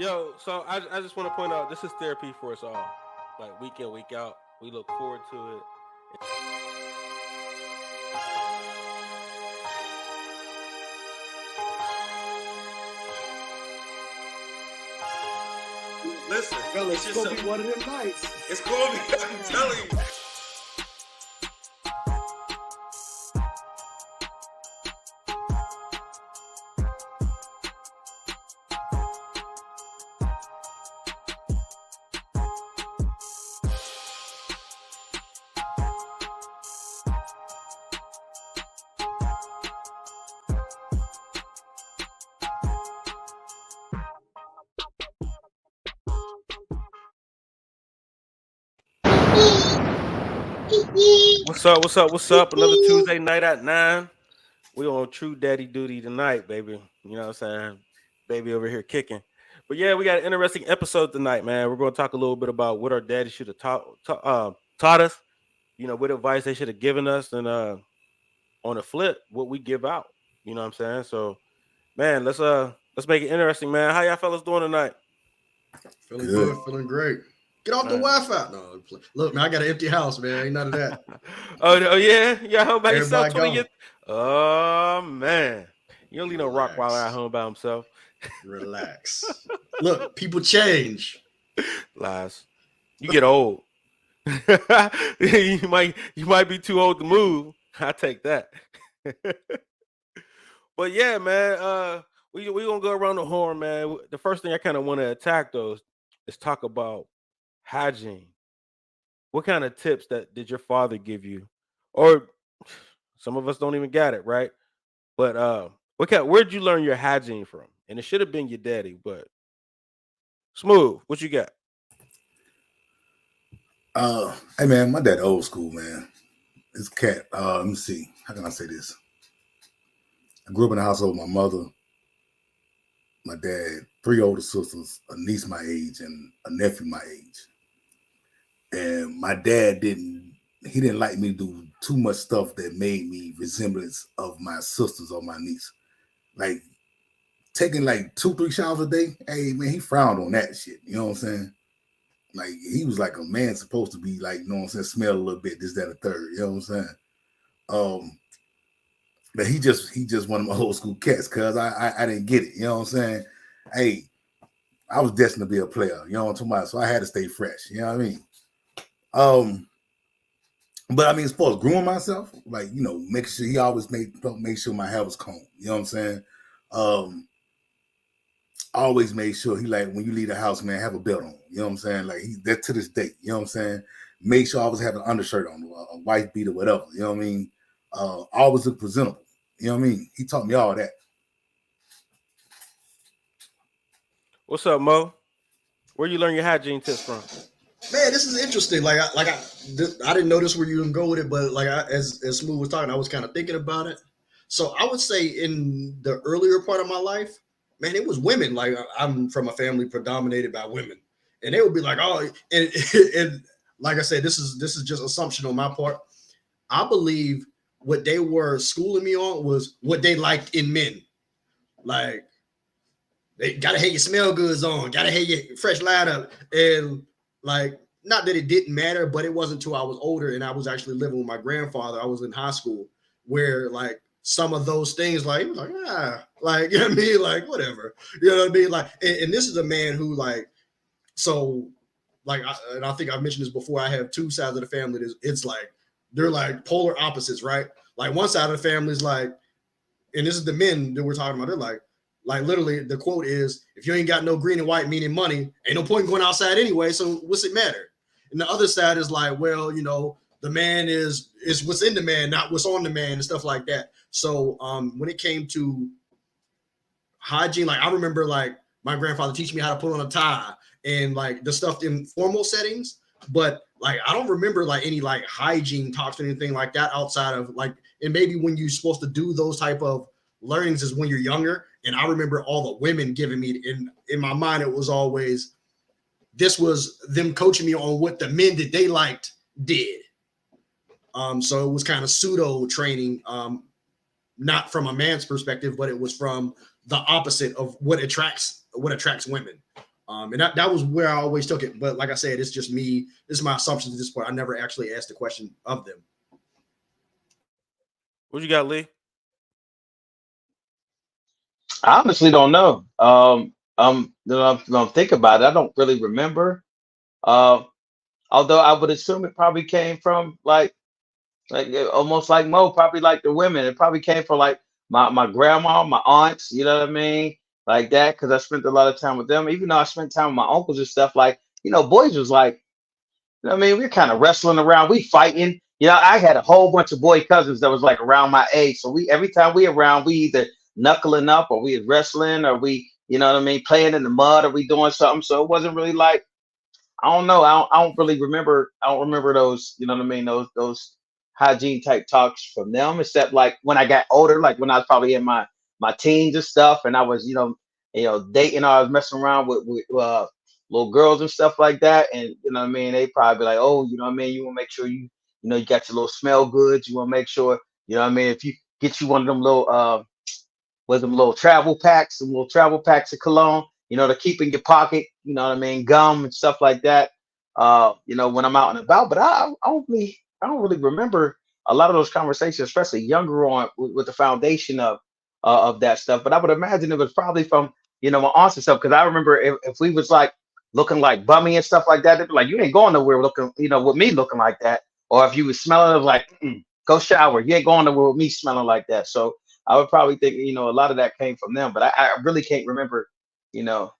Yo, so I just want to point out this is therapy for us all. Like week in, week out. We look forward to it. Listen, Fellas, it's gonna be one of them nights. it's gonna be. I'm telling you. What's up? What's up? What's up? Another Tuesday night at 9. We on true daddy duty tonight, baby. You know what I'm saying? Baby over here kicking. But yeah, we got an interesting episode tonight, man. We're going to talk a little bit about what our daddy should have taught us. You know, what advice they should have given us, and on the flip, what we give out. You know what I'm saying? So, man, let's make it interesting, man. How y'all fellas doing tonight? Feeling good, feeling great. Get off the Man. Wi-Fi. No, look, man, I got an empty house, man. Ain't none of that. Oh yeah, y'all home by yourself. Everybody gone. Oh man, you don't leave no rock while Relax. at home by himself. Relax. Look, people change. Lies. You get old. you might be too old to move. I take that. But yeah, man. We gonna go around the horn, man. The first thing I kind of want to attack though is talk about hygiene. What kind of tips that did your father give you? Or some of us don't even got it, right? But where'd you learn your hygiene from? And it should have been your daddy, but Smooth, what you got? Hey man, my dad old school, man. This cat, let me see. How can I say this? I grew up in a household with my mother, my dad, 3 older sisters, a niece my age, and a nephew my age. And my dad didn't like me to do too much stuff that made me resemblance of my sisters or my niece. Like taking like 2-3 showers a day. Hey man, he frowned on that shit. You know what I'm saying? Like he was like a man supposed to be like, you know what I'm saying, smell a little bit, this, that, and the third. You know what I'm saying? But he just one of my old school cats, cuz I didn't get it. You know what I'm saying? Hey, I was destined to be a player, you know what I'm talking about? So I had to stay fresh, you know what I mean? But I mean, as far as grooming myself, like, you know, making sure he always make sure my hair was combed, you know what I'm saying? Always made sure he, like, when you leave the house, man, have a belt on, you know what I'm saying? Like, that to this day, you know what I'm saying? Make sure I always have an undershirt on, a white beat or whatever, you know what I mean? Always look presentable, you know what I mean? He taught me all that. What's up, Mo? Where you learn your hygiene tips from? Man, this is interesting. I didn't know this where you can go with it, but as Smooth was talking, I was kind of thinking about it. So I would say in the earlier part of my life, man, it was women. Like I'm from a family predominated by women, and they would be like, "Oh," and like I said, this is just assumption on my part. I believe what they were schooling me on was what they liked in men. Like they gotta have your smell goods on, gotta have your fresh lineup, and like not that it didn't matter, but it wasn't until I was older and I was actually living with my grandfather. I was in high school where like some of those things, like he was like, like you know what I mean, like whatever, you know what I mean, like. And this is a man who like, so like, I think I've mentioned this before. I have 2 sides of the family. It's like they're like polar opposites, right? Like one side of the family is like, and this is the men that we're talking about. They're like literally the quote is, if you ain't got no green and white, meaning money, ain't no point in going outside anyway. So what's it matter? And the other side is like, well, you know, the man is what's in the man, not what's on the man and stuff like that. So when it came to hygiene, like I remember like my grandfather teaching me how to put on a tie and like the stuff in formal settings. But like I don't remember like any like hygiene talks or anything like that outside of like, and maybe when you're supposed to do those type of learnings is when you're younger. And I remember all the women giving me in my mind, it was always, this was them coaching me on what the men that they liked did. So it was kind of pseudo training, not from a man's perspective, but it was from the opposite of what attracts women. And that was where I always took it. But like I said, it's just me. This is my assumption at this point. I never actually asked the question of them. What you got, Lee? I honestly don't know. Think about it. I don't really remember. Uh, Although I would assume it probably came from almost like Mo, probably like the women. It probably came from like my grandma, my aunts. You know what I mean? Like that, because I spent a lot of time with them. Even though I spent time with my uncles and stuff, like boys was like, you know what I mean, we're kind of wrestling around, we fighting. I had a whole bunch of boy cousins that was like around my age. So we every time we around, we either knuckling up or we wrestling or we, you know what I mean, playing in the mud or we doing something. So it wasn't really like I don't know. I don't really remember. I don't remember those. You know what I mean? Those hygiene type talks from them. Except like when I got older, like when I was probably in my teens and stuff, and I was dating. Or I was messing around with little girls and stuff like that. And you know what I mean? They probably be like, oh, you know what I mean? You want to make sure you got your little smell goods. You want to make sure you know what I mean. If you get you one of them little with them little travel packs of cologne, to keep in your pocket, you know what I mean, gum and stuff like that. When I'm out and about. But I don't really remember a lot of those conversations, especially younger on with the foundation of that stuff. But I would imagine it was probably from my aunts and stuff. Because I remember if we was like looking like bummy and stuff like that, they'd be like, you ain't going nowhere looking, with me looking like that. Or if you was smelling of like, go shower, you ain't going nowhere with me smelling like that. So I would probably think, a lot of that came from them, but I really can't remember, you know,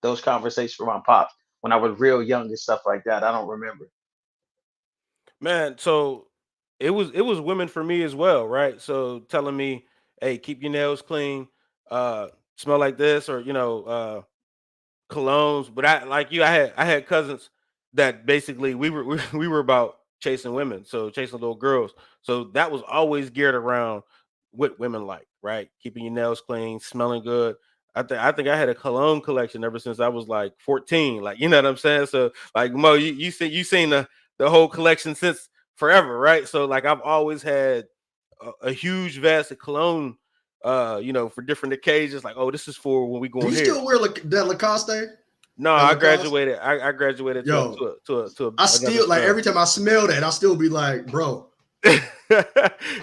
those conversations from my pops when I was real young and stuff like that. I don't remember. Man, so it was women for me as well, right? So telling me, hey, keep your nails clean, uh, smell like this, or colognes. But I had cousins that basically we were about chasing women, so chasing little girls. So that was always geared around what women like, right? Keeping your nails clean, smelling good. I think I had a cologne collection ever since I was like 14. Like, you know what I'm saying? So like Mo, you seen the whole collection since forever, right? So like I've always had a huge vast of cologne for different occasions. Like, oh, this is for when we Do going you here. still wear that Lacoste? No, That I Lacoste? graduated. I graduated to a, Yo, to a, to a, to I another still like smell. every time I smell that, I still be like, bro,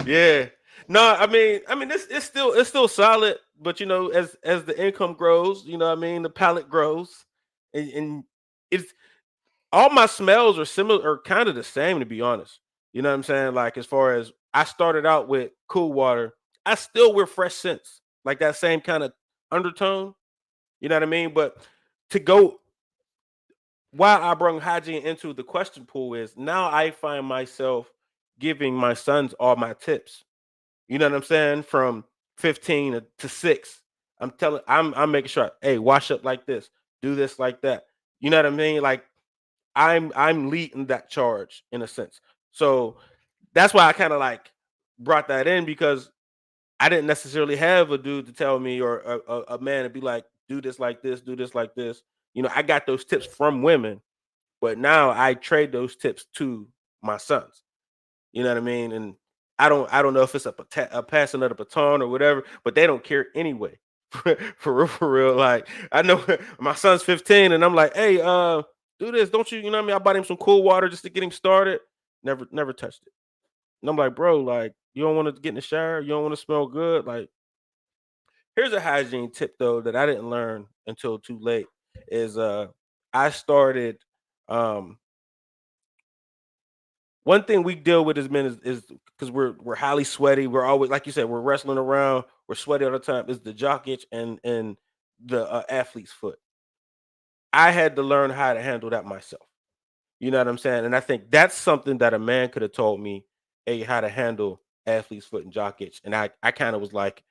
Yeah. No, I mean, it's still solid, but as the income grows, what I mean, the palate grows, and it's all my smells are similar or kind of the same, to be honest. You know what I'm saying? Like as far as I started out with cool water, I still wear fresh scents, like that same kind of undertone. You know what I mean? But to go why I brought hygiene into the question pool is now I find myself giving my sons all my tips. You know what I'm saying? From 15 to 6. I'm making sure, hey, wash up like this, do this like that. You know what I mean? Like I'm leading that charge in a sense. So that's why I kind of like brought that in because I didn't necessarily have a dude to tell me or a man to be like, do this like this, do this like this. I got those tips from women, but now I trade those tips to my sons. You know what I mean? And I don't know if it's a passing of the baton or whatever, but they don't care anyway. For real, for real. Like I know my son's 15, and I'm like, hey, do this, don't you? You know what I mean? I bought him some cool water just to get him started. Never touched it. And I'm like, bro, like you don't want to get in the shower, you don't want to smell good. Like here's a hygiene tip though that I didn't learn until too late. Is I started um one thing we deal with as men is because we're highly sweaty. We're always like you said, we're wrestling around. We're sweaty all the time. Is the jock itch and the athlete's foot. I had to learn how to handle that myself. You know what I'm saying? And I think that's something that a man could have told me, hey, how to handle athlete's foot and jock itch. And I kind of was like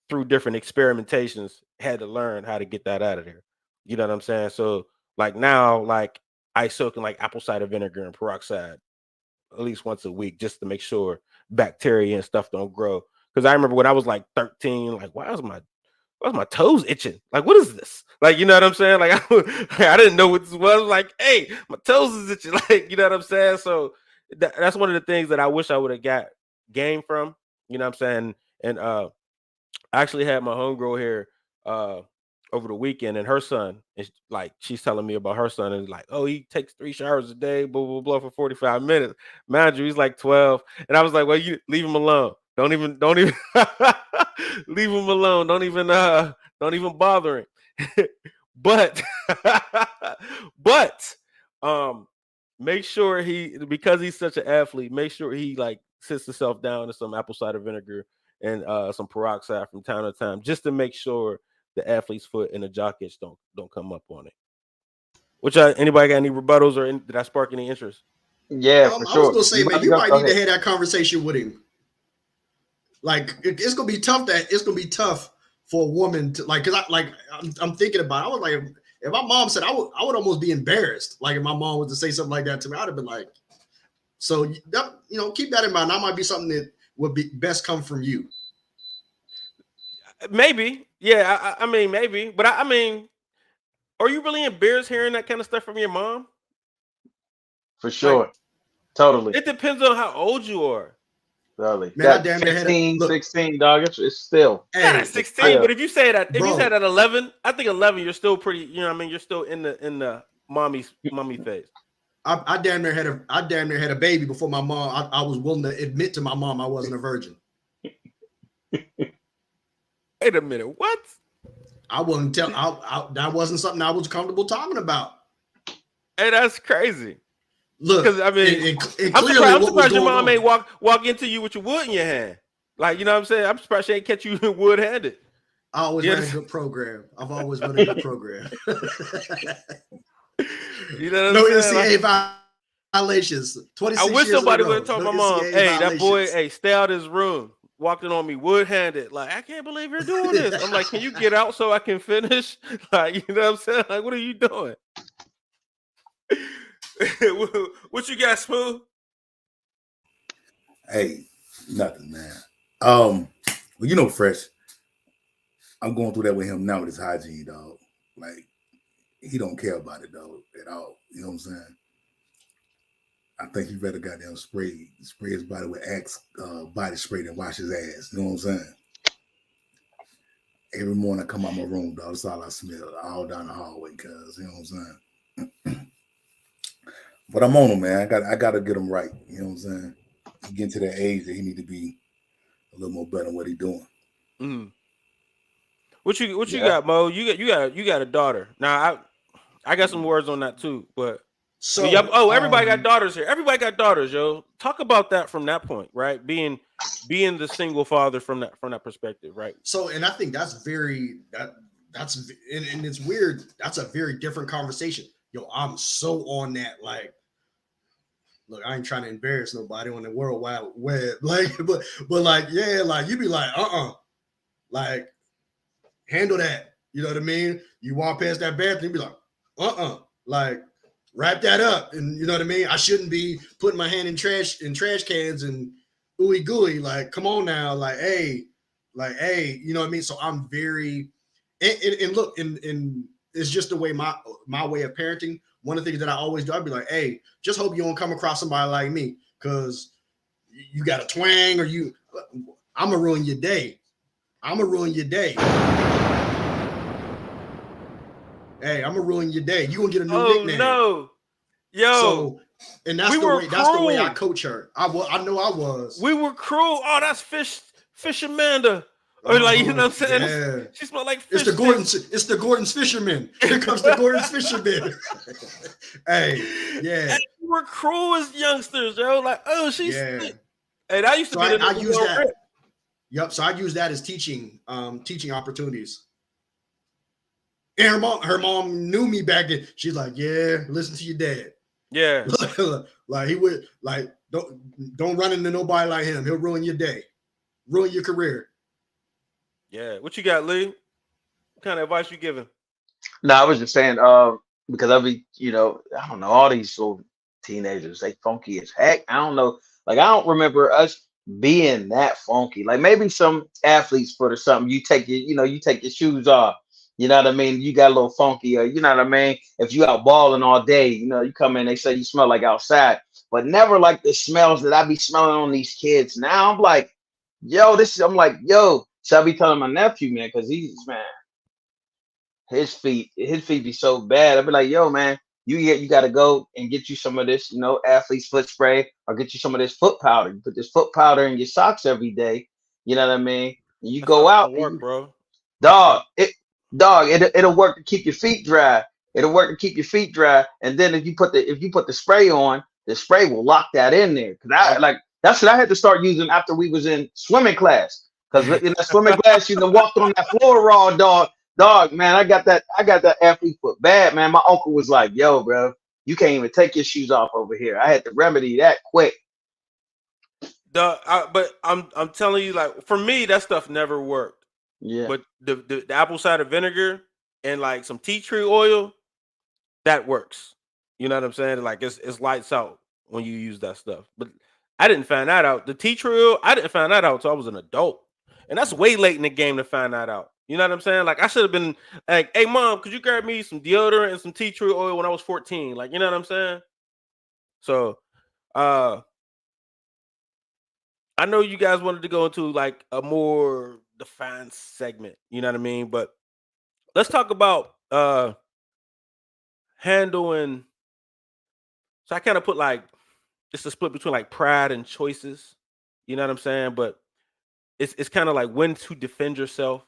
through different experimentations had to learn how to get that out of there. You know what I'm saying? So like now, like I soak in like apple cider vinegar and peroxide at least once a week just to make sure bacteria and stuff don't grow. Because I remember when I was like 13, like why is my toes itching? Like, what is this? Like, you know what I'm saying? Like, I didn't know what this was. Like, hey, my toes is itching. Like, you know what I'm saying? So that's one of the things that I wish I would have got game from. You know what I'm saying? And I actually had my homegirl here uh over the weekend, and her son is like, she's telling me about her son, and like, oh, he takes 3 showers a day, blah blah blah, for 45 minutes. Mind you, he's like 12, and I was like, well, you leave him alone. Don't even leave him alone. Don't even bother him. But but make sure because he's such an athlete, make sure he like sits himself down in some apple cider vinegar and some peroxide from time to time, just to make sure the athlete's foot and the jock itch don't come up on it. Which anybody got any rebuttals, or did I spark any interest? Yeah, for I sure. was gonna say, man, you might need to have that conversation with him. Like, it's gonna be tough. It's gonna be tough for a woman to like, cause I'm thinking about it. I was like, if my mom said, I would almost be embarrassed. Like, if my mom was to say something like that to me, I'd have been like, so that, keep that in mind. That might be something that would be best come from you. Maybe, yeah. I mean, maybe, but I mean, are you really embarrassed hearing that kind of stuff from your mom? For sure, like, totally. It depends on how old you are. Totally. Man, I damn near 16, dog. It's still. Not at 16, but if you say that, if you said at 11, I think 11, you're still pretty. You know what I mean? You're still in the mommy phase. I damn near had a baby before my mom. I was willing to admit to my mom I wasn't a virgin. Wait a minute, what? I wouldn't tell. That wasn't something I was comfortable talking about. Hey, that's crazy. Look, because I mean, I'm surprised your mom ain't walk into you with your wood in your hand. Like, you know what I'm saying? I'm surprised she ain't catch you wood handed. I always ran a good program. I've always run a good program. You know what no I'm saying? NCAA violations. 26 I wish somebody would have told my mom, NCAA hey, violations. that boy, hey, stay out of his room. Walking on me wood-handed. Like, I can't believe you're doing this. I'm like, can you get out so I can finish? Like, you know what I'm saying? Like, what are you doing? What you got, Smooth? Hey, nothing, man. Well, Fresh, I'm going through that with him now with his hygiene, dog. Like, he don't care about it, dog, at all. You know what I'm saying? I think he better goddamn spray his body with Axe body spray than wash his ass. You know what I'm saying? Every morning I come out my room, dog. That's all I smell, all down the hallway, cuz, you know what I'm saying? But I'm on him, man. I gotta get him right. You know what I'm saying? He getting to that age that he need to be a little more better than what he doing. Mm. What you got, Mo? You got a daughter. Now I got some words on that too, but so everybody got daughters here. Everybody got daughters, yo. Talk about that from that point, right? Being the single father from that perspective, right? So, and I think that's and it's weird. That's a very different conversation. Yo, I'm so on that. Like, look, I ain't trying to embarrass nobody on the World Wide Web. Like, but like, yeah, like you be like, like, handle that. You know what I mean? You walk past that bathroom, you be like, like, wrap that up. And you know what I mean? I shouldn't be putting my hand in trash cans and ooey gooey. Like, come on now. Like, hey, you know what I mean? So I'm very, and look, and it's just the way my way of parenting. One of the things that I always do, I'd be like, hey, just hope you don't come across somebody like me, because you got a twang, or I'm gonna ruin your day. Hey, I'm gonna ruin your day. You gonna get a new nickname. Oh no, yo. So, and that's the way I coach her. I know I was. We were cruel. Oh, that's Fish Amanda. Or like, you know what I'm saying? Yeah. She smelled like fish. It's the Gordon's Fisherman. Here comes the Gordon's Fisherman. Hey, yeah. And we were cruel as youngsters, yo. Like, oh, she's sick. And I used to I use that. Yep. So I use that as teaching opportunities. And her mom knew me back then. She's like, yeah, listen to your dad. Yeah. Like, he would, like, don't run into nobody like him. He'll ruin your day, ruin your career. Yeah. What you got, Lee? What kind of advice you giving? No, I was just saying, because I don't know, all these little teenagers, they funky as heck. I don't know. Like, I don't remember us being that funky. Like, maybe some athlete's foot or something. You take your shoes off. You know what I mean? You got a little funky, or you know what I mean? If you out balling all day, you come in, they say you smell like outside, but never like the smells that I be smelling on these kids. Now I'm like, yo, so I be telling my nephew, man, because he's, man, his feet be so bad. I'd be like, yo, man, you got to go and get you some of this, athlete's foot spray, or get you some of this foot powder. You put this foot powder in your socks every day. You know what I mean? And you That's not go out gonna and work, bro. dog, it'll work to keep your feet dry. It'll work to keep your feet dry. And then if you put the spray on, the spray will lock that in there. That's what I had to start using after we was in swimming class. Because in that swimming class, you done walked on that floor raw, dog. Dog, man, I got that athlete foot bad, man. My uncle was like, yo, bro, you can't even take your shoes off over here. I had to remedy that quick. But I'm telling you, like, for me, that stuff never worked. Yeah. But the apple cider vinegar and like some tea tree oil, that works. You know what I'm saying? Like it's lights out when you use that stuff. But I didn't find that out. The tea tree oil, I didn't find that out until I was an adult. And that's way late in the game to find that out. You know what I'm saying? Like I should have been like, hey mom, could you grab me some deodorant and some tea tree oil when I was 14? Like, you know what I'm saying? So I know you guys wanted to go into like a more defined segment, you know what I mean? But let's talk about handling. So I kind of put like it's a split between like pride and choices, you know what I'm saying? But it's kind of like when to defend yourself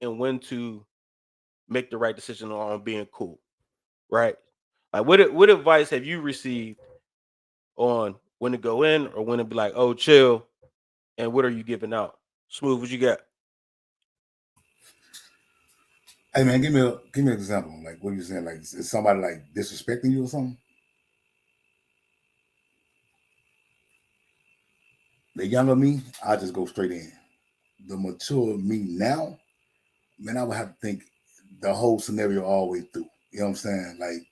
and when to make the right decision on being cool, right? Like what advice have you received on when to go in or when to be like, oh, chill, and what are you giving out? Smooth, what you got? Hey man, give me an example. Like what are you saying? Like is somebody like disrespecting you or something? The younger me, I just go straight in. The mature me now, man, I would have to think the whole scenario all the way through. You know what I'm saying? Like,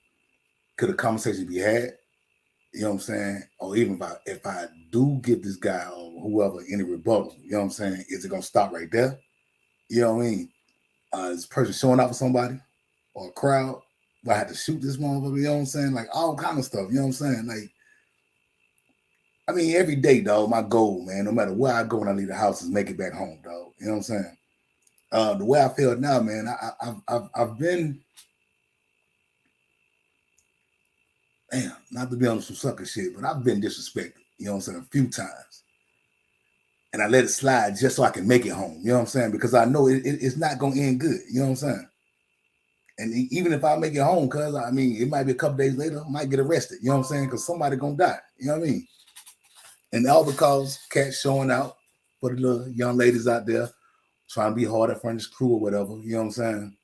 could a conversation be had? You know what I'm saying? Or even if I do give this guy or whoever any rebuttal, you know what I'm saying? Is it gonna stop right there? You know what I mean? Is this person showing up for somebody or a crowd? Do I have to shoot this motherfucker? You know what I'm saying? Like all kind of stuff. You know what I'm saying? Like, I mean, every day, dog, my goal, man, no matter where I go when I leave the house, is make it back home, dog. You know what I'm saying? The way I feel now, man, I've been, damn, not to be on some sucker shit, but I've been disrespected, you know what I'm saying, a few times. And I let it slide just so I can make it home, you know what I'm saying? Because I know it's not going to end good, you know what I'm saying? And even if I make it home, cuz, I mean, it might be a couple days later, I might get arrested, you know what I'm saying? Because somebody going to die, you know what I mean? And all because cats showing out for the little young ladies out there trying to be hard in front of this crew or whatever, you know what I'm saying?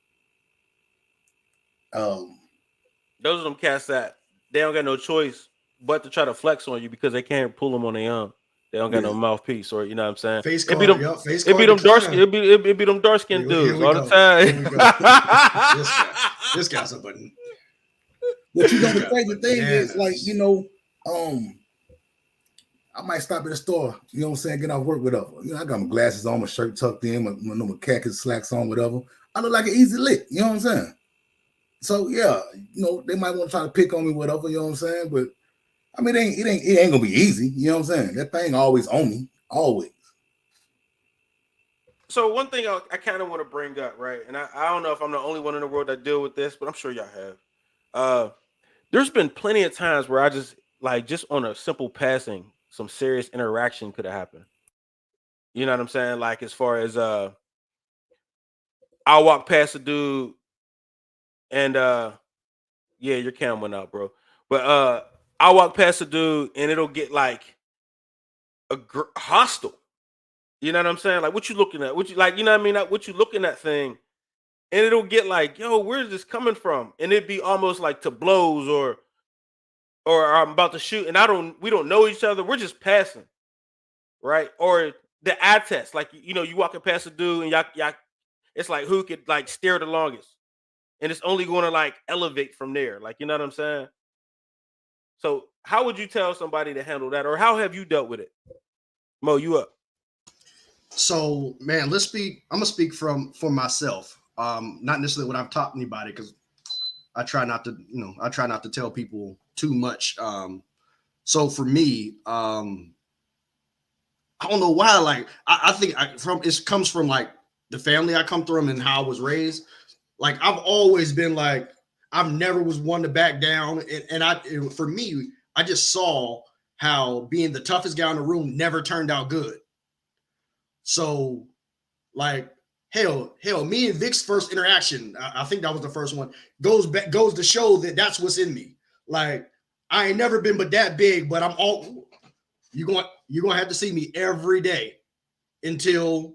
Those are them cats that they don't got no choice but to try to flex on you because they can't pull them on their own. They don't got no mouthpiece, or you know what I'm saying? Face It be card, them, face it be card them dark decline. skin, it be them dark skinned Here dudes we all go. the time. Here we go. This guy's a button. But you know the crazy thing Bananas. is, like, you know, I might stop at the store, you know what I'm saying, get off work, whatever. You know, I got my glasses on, my shirt tucked in, my khaki slacks on, whatever. I look like an easy lick, you know what I'm saying? So yeah, you know, they might want to try to pick on me, whatever, you know what I'm saying? But I mean, it ain't gonna be easy, you know what I'm saying? That thing always on me, always. So one thing I kind of want to bring up, right? And I don't know if I'm the only one in the world that deal with this, but I'm sure y'all have. There's been plenty of times where I just on a simple passing, some serious interaction could have happened. You know what I'm saying? Like as far as I'll walk past a dude and yeah, your cam went out, bro. But I'll walk past a dude and it'll get like hostile. You know what I'm saying? Like what you looking at? What you like? You know what I mean? Like, what you looking at thing? And it'll get like, yo, where's this coming from? And it'd be almost like to blows or I'm about to shoot, and we don't know each other. We're just passing, right? Or the eye test, like you know, you walking past a dude and y'all, it's like who could like stare the longest, and it's only going to like elevate from there. Like you know what I'm saying? So how would you tell somebody to handle that, or how have you dealt with it? Mo, you up? So, man, I'm gonna speak for myself. Not necessarily what I've taught anybody, because I try not to tell people too much. So for me, I don't know why. Like, I think it comes from like the family I come from and how I was raised. like I've always been like, I've never was one to back down. For me, I just saw how being the toughest guy in the room never turned out good. So like, hell, me and Vic's first interaction, I think that was the first one, goes to show that that's what's in me. Like, I ain't never been but that big, but I'm all, you're gonna have to see me every day until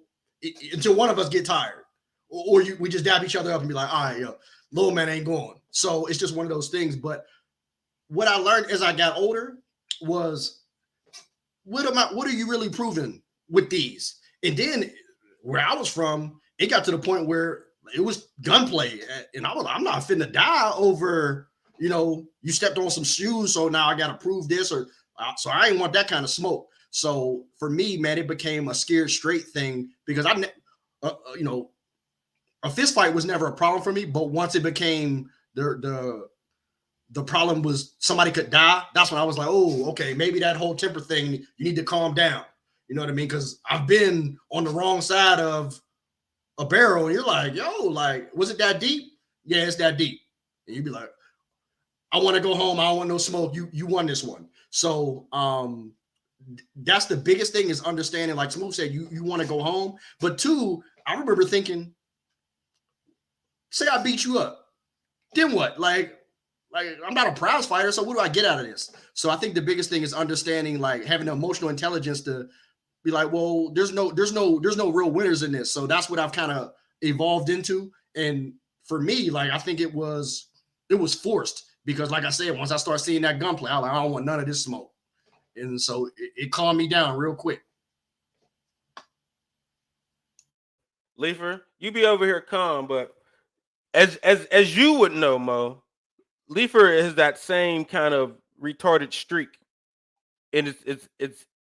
one of us get tired, or we just dab each other up and be like, all right, yo, little man ain't going. So it's just one of those things. But what I learned as I got older was, what are you really proving with these? And then where I was from, it got to the point where it was gunplay, and I'm not finna die over, you stepped on some shoes, so now I got to prove this, or so I ain't want that kind of smoke. So for me, man, it became a scared straight thing, because a fist fight was never a problem for me, but once it became the problem was somebody could die, that's when I was like, oh, okay, maybe that whole temper thing, you need to calm down. You know what I mean? Because I've been on the wrong side of a barrel, and you're like, yo, like, was it that deep? Yeah, it's that deep. And you'd be like, I want to go home. I don't want no smoke. You won this one. So that's the biggest thing, is understanding, like Smooth said, you want to go home. But two, I remember thinking, say I beat you up, then what? Like I'm not a prize fighter, so what do I get out of this? So I think the biggest thing is understanding, like having the emotional intelligence to be like, well, there's no real winners in this. So that's what I've kind of evolved into. And for me, like, I think it was forced, because like I said, once I start seeing that gunplay, I was like, I don't want none of this smoke. And so it calmed me down real quick. Leifer, you be over here calm, but as you would know, Mo, Leifer is that same kind of retarded streak, and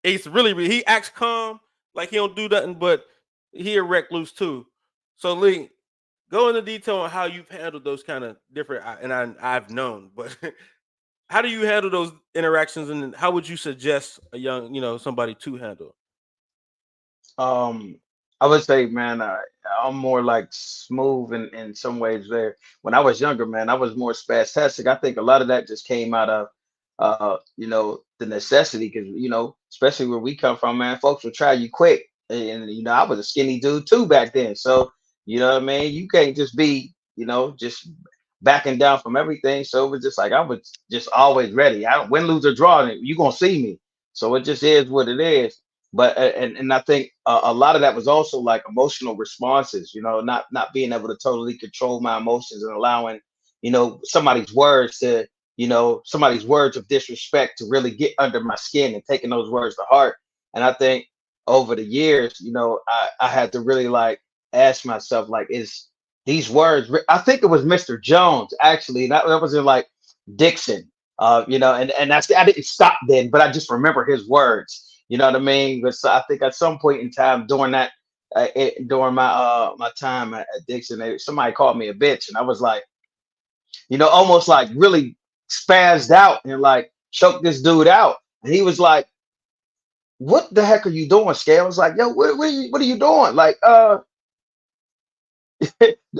it's really, he acts calm, like he don't do nothing, but he a wreck loose too. So Lee, go into detail on how you've handled those kind of different, and I've known, but how do you handle those interactions, and how would you suggest a young, somebody to handle? I would say, man, I'm more like Smooth in some ways there. When I was younger, man, I was more spastic. I think a lot of that just came out of the necessity, because especially where we come from, man, folks will try you quick. And I was a skinny dude too back then. So you know what I mean? You can't just be, just backing down from everything. So it was just like I was just always ready. I win, lose, or draw, you're gonna see me. So it just is what it is. But and I think a lot of that was also like emotional responses, not being able to totally control my emotions, and allowing, somebody's words to, somebody's words of disrespect to really get under my skin, and taking those words to heart. And I think over the years, I had to really like ask myself, like, is these words, I think it was Mr. Jones, actually, that was in like Dixon, and that's, I didn't stop then, but I just remember his words. You know what I mean? But so I think at some point in time during that, during my time at Dixon, somebody called me a bitch, and I was like, almost like really spazzed out and like choked this dude out. And he was like, "What the heck are you doing, Scale?" I was like, "Yo, what are you doing?" Like,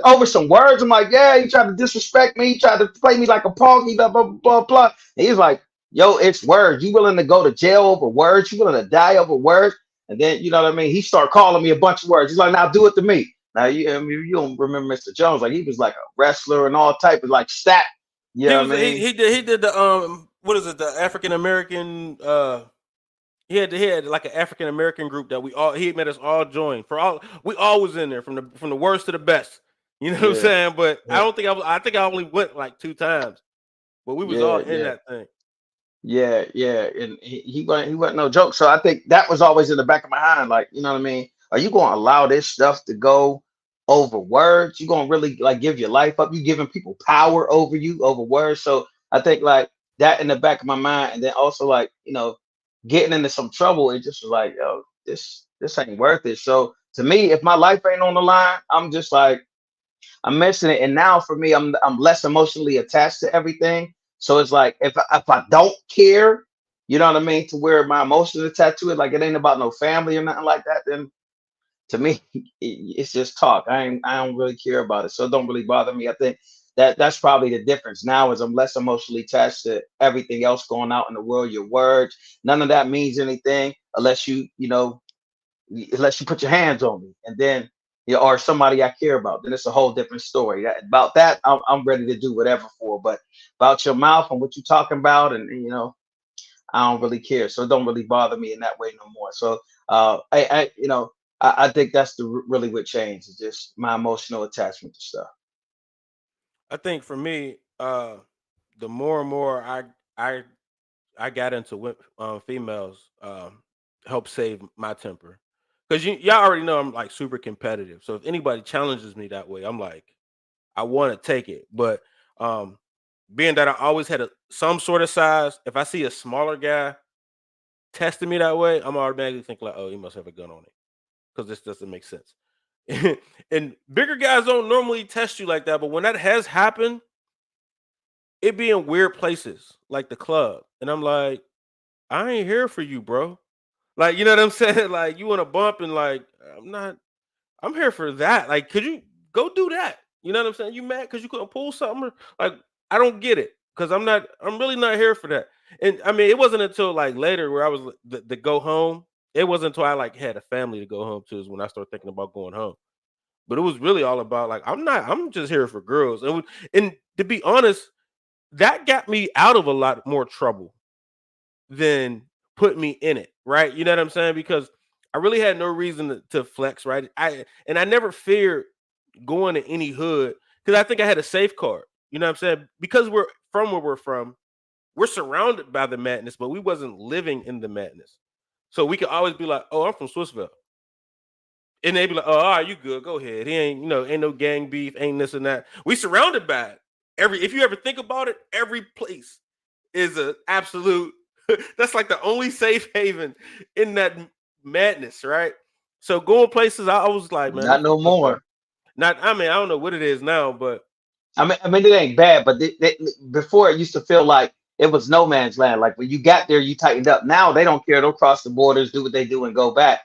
over some words. I'm like, "Yeah, you tried to disrespect me, you tried to play me like a punk, blah blah blah blah." And he's like, "Yo, it's words. You willing to go to jail over words? You willing to die over words?" And then, you know what I mean? He started calling me a bunch of words. He's like, "Now do it to me." Now you don't remember Mr. Jones? Like, he was like a wrestler and all type of like stat. You know what I mean? He did the what is it, the African American he had like an African American group that he made us all join. We all was in there, from the worst to the best. You know what I'm saying? But I don't think I think I only went like 2 times. But we was all in that thing. Yeah, and he wasn't no joke. So I think that was always in the back of my mind, like, you know what I mean? Are you going to allow this stuff to go over words? You going to really like give your life up? You giving people power over you over words? So I think like that in the back of my mind, and then also like, getting into some trouble, it just was like, yo, this ain't worth it. So to me, if my life ain't on the line, I'm just like, I'm missing it. And now for me, I'm less emotionally attached to everything. So it's like, if I don't care, you know what I mean, to where my emotions attached to it, like it ain't about no family or nothing like that, then to me, it's just talk. I don't really care about it, so it don't really bother me. I think that's probably the difference now is I'm less emotionally attached to everything else going out in the world. Your words, none of that means anything unless unless you put your hands on me, and then or somebody I care about, then it's a whole different story. About that, I'm ready to do whatever for. But about your mouth and what you're talking about, and I don't really care, so it don't really bother me in that way no more. So I think that's really what changed. Is just my emotional attachment to stuff. I think for me, the more and more I I got into females, help save my temper because y'all already know I'm like super competitive. So if anybody challenges me that way, I'm like, I want to take it. But um, being that I always had some sort of size, if I see a smaller guy testing me that way, I'm automatically thinking like, oh, he must have a gun on it because this doesn't make sense. And bigger guys don't normally test you like that, but when that has happened, it be in weird places like the club, and I'm like, I ain't here for you, bro. Like, you know what I'm saying? Like, you want to bump and like, I'm not. I'm here for that. Like, could you go do that? You know what I'm saying? You mad because you couldn't pull something? Like, I don't get it because I'm not. I'm really not here for that. And I mean, it wasn't until like later where I was the go home. It wasn't until I like had a family to go home to is when I started thinking about going home. But it was really all about like I'm not. I'm just here for girls. And to be honest, that got me out of a lot more trouble than put me in it, right? You know what I'm saying? Because I really had no reason to flex, right? I never feared going to any hood because I think I had a safeguard. You know what I'm saying? Because we're from where we're from, we're surrounded by the madness, but we wasn't living in the madness. So we could always be like, "Oh, I'm from Swissville," and they'd be like, "Oh, all right, you good? Go ahead. He ain't, ain't no gang beef, ain't this and that." We surrounded by it. If you ever think about it, every place is a absolute. That's like the only safe haven in that madness, right? So going places, I was like, man, I'm Not from no Swissville. more. Not, I mean, I don't know what it is now, but I mean, it ain't bad, but before it used to feel like it was no man's land. Like when you got there, you tightened up. Now they don't care. They'll cross the borders, do what they do, and go back.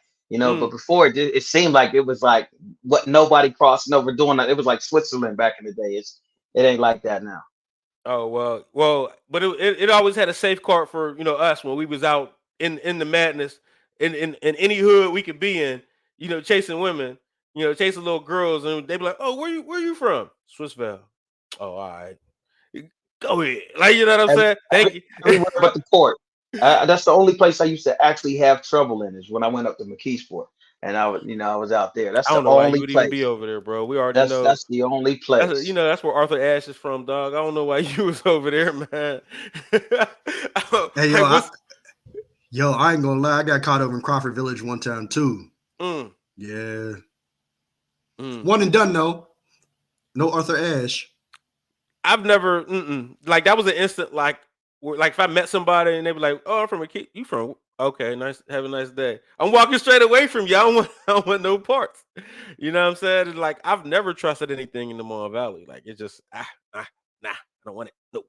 But mm, before it seemed like it was like what nobody crossing over doing that. It was like Switzerland back in the day. It ain't like that now. oh well, but it always had a safeguard for us when we was out in the madness in any hood we could be in, chasing women, chasing little girls, and they be like, oh, where you from? Swissville. Oh, all right, go ahead, like you know what I'm Every, saying? Thank you. everywhere but the court. That's the only place I used to actually have trouble in is when I went up to McKeesport, and I was out there. That's I the don't know why you only would even be place. over there, bro. We already That's know. that's the only That's place. that's where Arthur Ashe is from, dog. I don't know why you was over there, man. Hey, Hey, what's I ain't gonna lie. I got caught up in Crawford Village one time too. mm, Yeah, mm. one and done though. No Arthur Ashe. I've never like that was an instant like if I met somebody and they be like, "Oh, I'm from a kid. You from okay? Nice. Have a nice day." I'm walking straight away from you. I don't want, I don't want no parts. You know what I'm saying? It's like I've never trusted anything in the Mon Valley. Like it's just nah, I don't want it. Nope.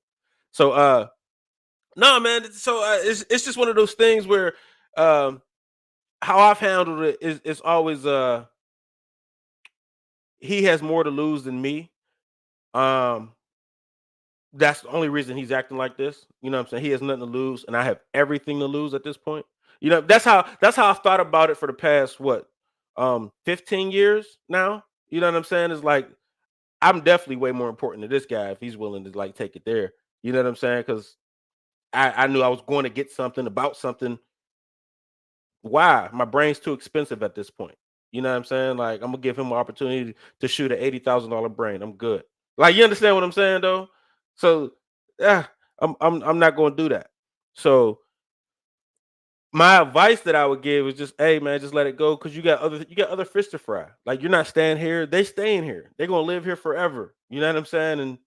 So no, man. So it's just one of those things where um how I've handled it is always he has more to lose than me. Um That's the only reason he's acting like this. You know what I'm saying? He has nothing to lose, and I have everything to lose at this point. That's how I've thought about it for the past 15 years now. You know what I'm saying? It's like I'm definitely way more important to this guy if he's willing to like take it there. You know what I'm saying? Because I knew I was going to get something about something. Why? My brain's too expensive at this point. You know what I'm saying? Like I'm gonna give him an opportunity to shoot an $80,000 brain. I'm good. Like you understand what I'm saying though? So yeah, I'm not gonna do that. So my advice that I would give is just, hey man, just let it go because you got other fish to fry. Like you're not staying here, they staying here. They're gonna live here forever. You know what I'm saying? And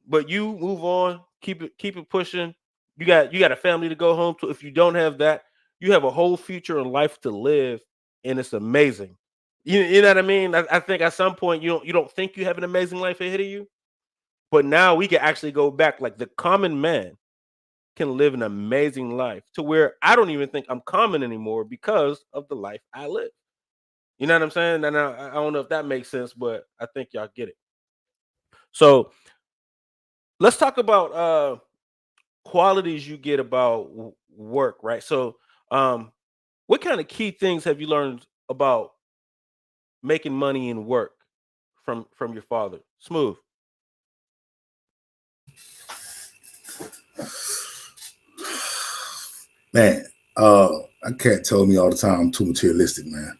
but you move on, keep it pushing. You got a family to go home to. If you don't have that, you have a whole future in life to live, and it's amazing. You know what I mean? I think at some point you don't think you have an amazing life ahead of you, but now we can actually go back. Like the common man can live an amazing life to where I don't even think I'm common anymore because of the life I live. You know what I'm saying? And I don't know if that makes sense, but I think y'all get it. So let's talk about qualities you get about work, right? So what kind of key things have you learned about making money in work from your father? Smooth. Man, I can't tell me all the time I'm too materialistic, man.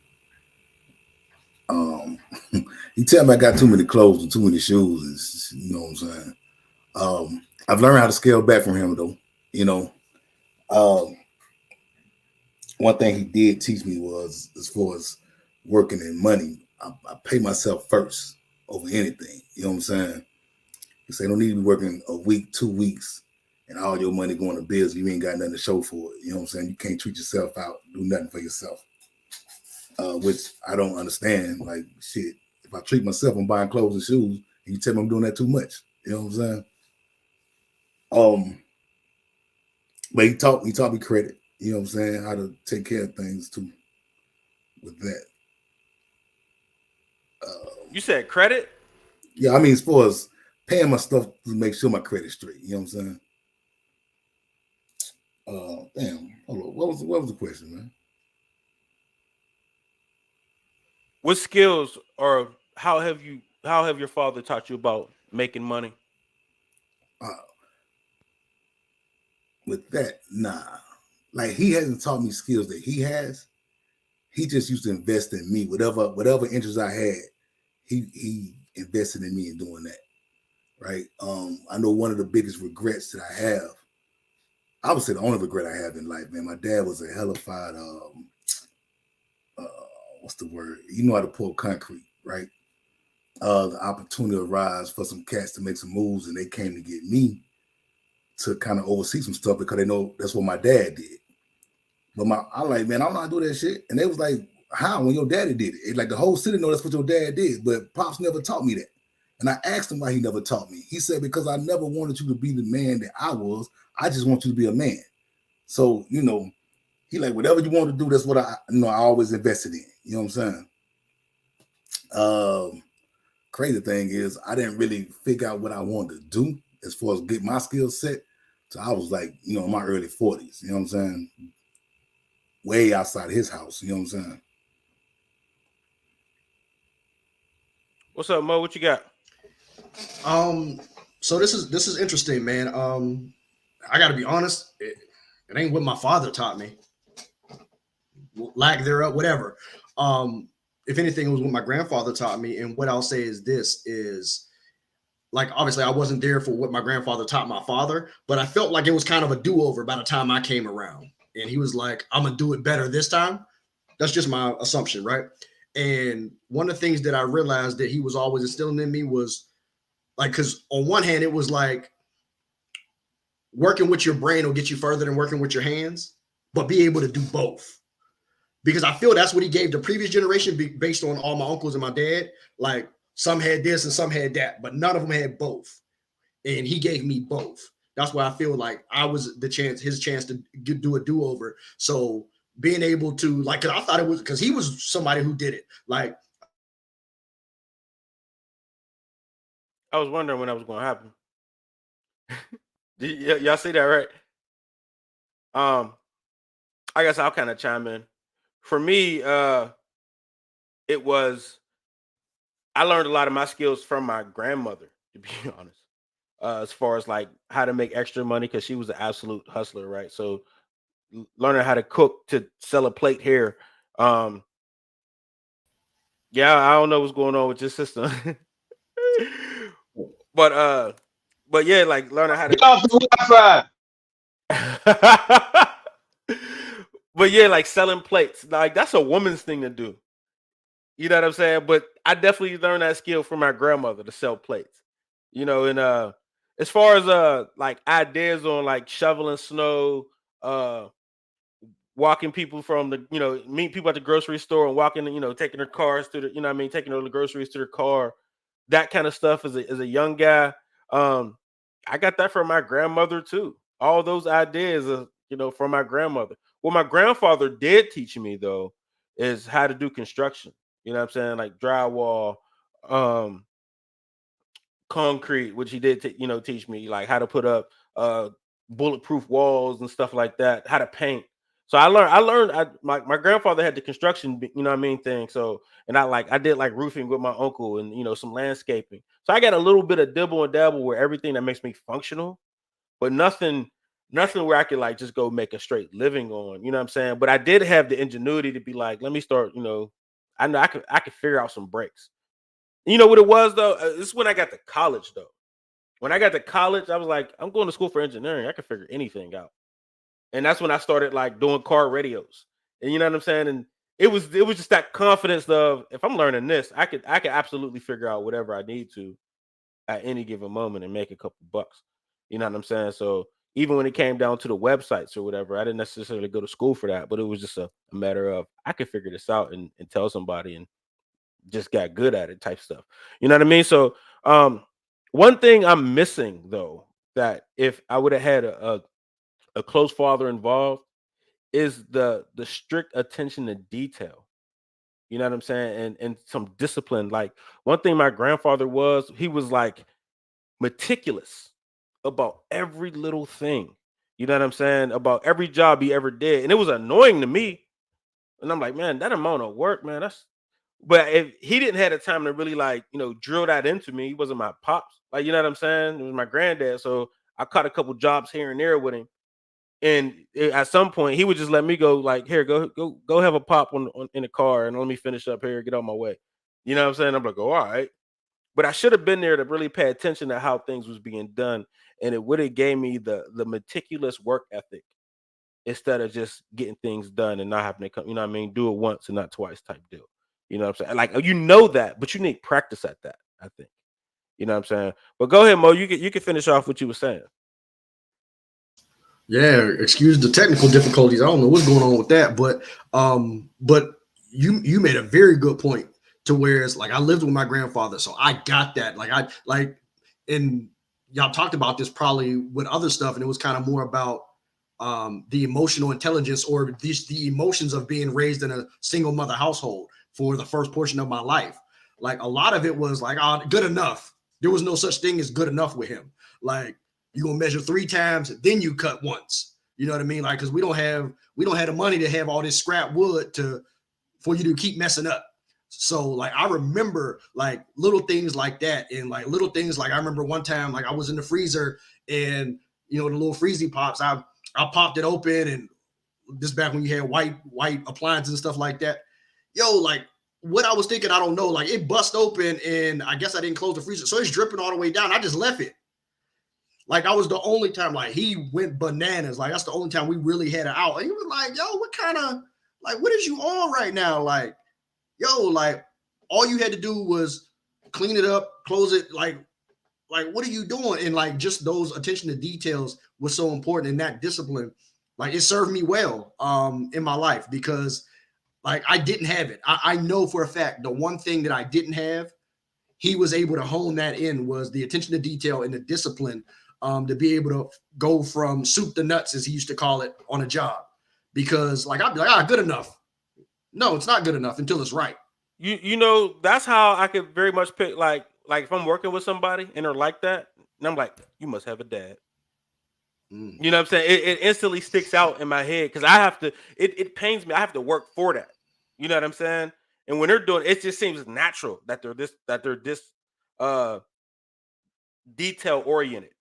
You tell me I got too many clothes and too many shoes, and you know what I'm saying. I've learned how to scale back from him though. You know, um, one thing he did teach me was as far as working and money, I pay myself first over anything. You know what I'm saying? You say don't need to be working a week, 2 weeks, and all your money going to bills. You ain't got nothing to show for it. You know what I'm saying? You can't treat yourself out, do nothing for yourself. Which I don't understand. Like shit, if I treat myself, I'm buying clothes and shoes, and you tell me I'm doing that too much. You know what I'm saying? But he taught me credit. You know what I'm saying? How to take care of things too. With that, You said credit? yeah. I mean, as far as paying my stuff to make sure my credit's straight. You know what I'm saying? Damn. Hold on. What was the question, man? What skills or how have your father taught you about making money? Uh, with that, nah. Like he hasn't taught me skills that he has. He just used to invest in me. Whatever interest I had, he invested in me in doing that. Right. I know one of the biggest regrets that I have, I would say the only regret I have in life, man. My dad was a hellified, what's the word? You know how to pour concrete, right? The opportunity arose for some cats to make some moves, and they came to get me to kind of oversee some stuff because they know that's what my dad did. But I'm like, man, I don't know how to do that shit. And they was like, how? When your daddy did it? Like the whole city know that's what your dad did. But Pops never taught me that. And I asked him why he never taught me. He said, because I never wanted you to be the man that I was. I just want you to be a man. So, you know, he like, whatever you want to do, that's what I always invested in. You know what I'm saying? Crazy thing is, I didn't really figure out what I wanted to do as far as get my skill set. So I was like, you know, in my early 40s, you know what I'm saying? Way outside his house, you know what I'm saying? What's up, Mo? What you got? So this is interesting, man. I gotta be honest, it ain't what my father taught me. Lack thereof, whatever. If anything, it was what my grandfather taught me. And what I'll say is this is like obviously I wasn't there for what my grandfather taught my father, but I felt like it was kind of a do-over by the time I came around. And he was like, I'm gonna do it better this time. That's just my assumption, right? And one of the things that I realized that he was always instilling in me was like, because on one hand, it was like working with your brain will get you further than working with your hands, but be able to do both. Because I feel that's what he gave the previous generation based on all my uncles and my dad. Like some had this and some had that, but none of them had both. And he gave me both. That's why I feel like I was his chance to do a do-over. So being able to like, cause I thought it was because he was somebody who did it. Like I was wondering when that was going to happen. Y'all see that, right? I guess I'll kind of chime in. For me, it was I learned a lot of my skills from my grandmother, to be honest. As far as like how to make extra money, because she was an absolute hustler, right? So learning how to cook to sell a plate here. Um, yeah, I don't know what's going on with your system. but but yeah, like learning how to Get off the Wi-Fi. but yeah, like selling plates, like that's a woman's thing to do. You know what I'm saying? But I definitely learned that skill from my grandmother to sell plates. You know, and as far as like ideas on like shoveling snow, uh walking people from the, meet people at the grocery store and walking, taking their cars to the, taking all the groceries to their car, that kind of stuff as a young guy. Um, I got that from my grandmother too. All those ideas, from my grandmother. What my grandfather did teach me though is how to do construction. You know what I'm saying? Like drywall, um, concrete, which he did, teach me like how to put up bulletproof walls and stuff like that, how to paint. So my grandfather had the construction, you know what I mean, thing. So and I did like roofing with my uncle and some landscaping. So I got a little bit of dibble and dabble with everything that makes me functional, but nothing where I could like just go make a straight living on, you know what I'm saying? But I did have the ingenuity to be like, let me start, I know I could figure out some breaks. You know what it was though? This is when I got to college though. When I got to college, I was like, I'm going to school for engineering. I can figure anything out. And that's when I started like doing car radios. And you know what I'm saying? And it was just that confidence of if I'm learning this, I could absolutely figure out whatever I need to at any given moment and make a couple bucks. You know what I'm saying? So even when it came down to the websites or whatever, I didn't necessarily go to school for that, but it was just a matter of I could figure this out and tell somebody and just got good at it type stuff. You know what I mean? So one thing I'm missing though, that if I would have had a close father involved is the strict attention to detail. You know what I'm saying? And some discipline. Like one thing my grandfather was, he was like meticulous about every little thing. You know what I'm saying? About every job he ever did. And it was annoying to me. And I'm like, man, that amount of work, man, that's but if he didn't have the time to really like, drill that into me, he wasn't my pops. Like, you know what I'm saying? It was my granddad. So I caught a couple jobs here and there with him. And at some point, he would just let me go, like, here, go have a pop in the car and let me finish up here, get on my way. You know what I'm saying? I'm like, oh, all right. But I should have been there to really pay attention to how things was being done. And it would have gave me the meticulous work ethic instead of just getting things done and not having to come, you know what I mean? Do it once and not twice type deal. You know what I'm saying? Like that, but you need practice at that, I think. You know what I'm saying? But go ahead, Mo. You can finish off what you were saying. Yeah, excuse the technical difficulties. I don't know what's going on with that, but you made a very good point to where it's like I lived with my grandfather, so I got that. And y'all talked about this probably with other stuff, and it was kind of more about the emotional intelligence or the emotions of being raised in a single mother household for the first portion of my life. Like a lot of it was like, oh, good enough. There was no such thing as good enough with him. Like you're gonna measure 3 times, then you cut once. You know what I mean? Like, because we don't have the money to have all this scrap wood for you to keep messing up. So like I remember like little things like that, and like little things like I remember one time like I was in the freezer and the little freezy pops, I popped it open, and this back when you had white appliances and stuff like that. Yo, like what I was thinking, I don't know. Like it bust open, and I guess I didn't close the freezer, so it's dripping all the way down. I just left it. Like I was the only time like he went bananas. Like that's the only time we really had it out. And he was like, "Yo, what kind of like what is you on right now?" Like, yo, like all you had to do was clean it up, close it. Like what are you doing? And like just those attention to details was so important, and that discipline, like it served me well in my life because like I didn't have it. I know for a fact the one thing that I didn't have, he was able to hone that in was the attention to detail and the discipline to be able to go from soup to nuts, as he used to call it, on a job. Because like I'd be like, good enough. No, it's not good enough until it's right. That's how I could very much pick like if I'm working with somebody and they're like that, and I'm like, you must have a dad. You know what I'm saying? It instantly sticks out in my head because I have to, it pains me. I have to work for that. You know what I'm saying? And when they're doing it just seems natural that they're this detail oriented.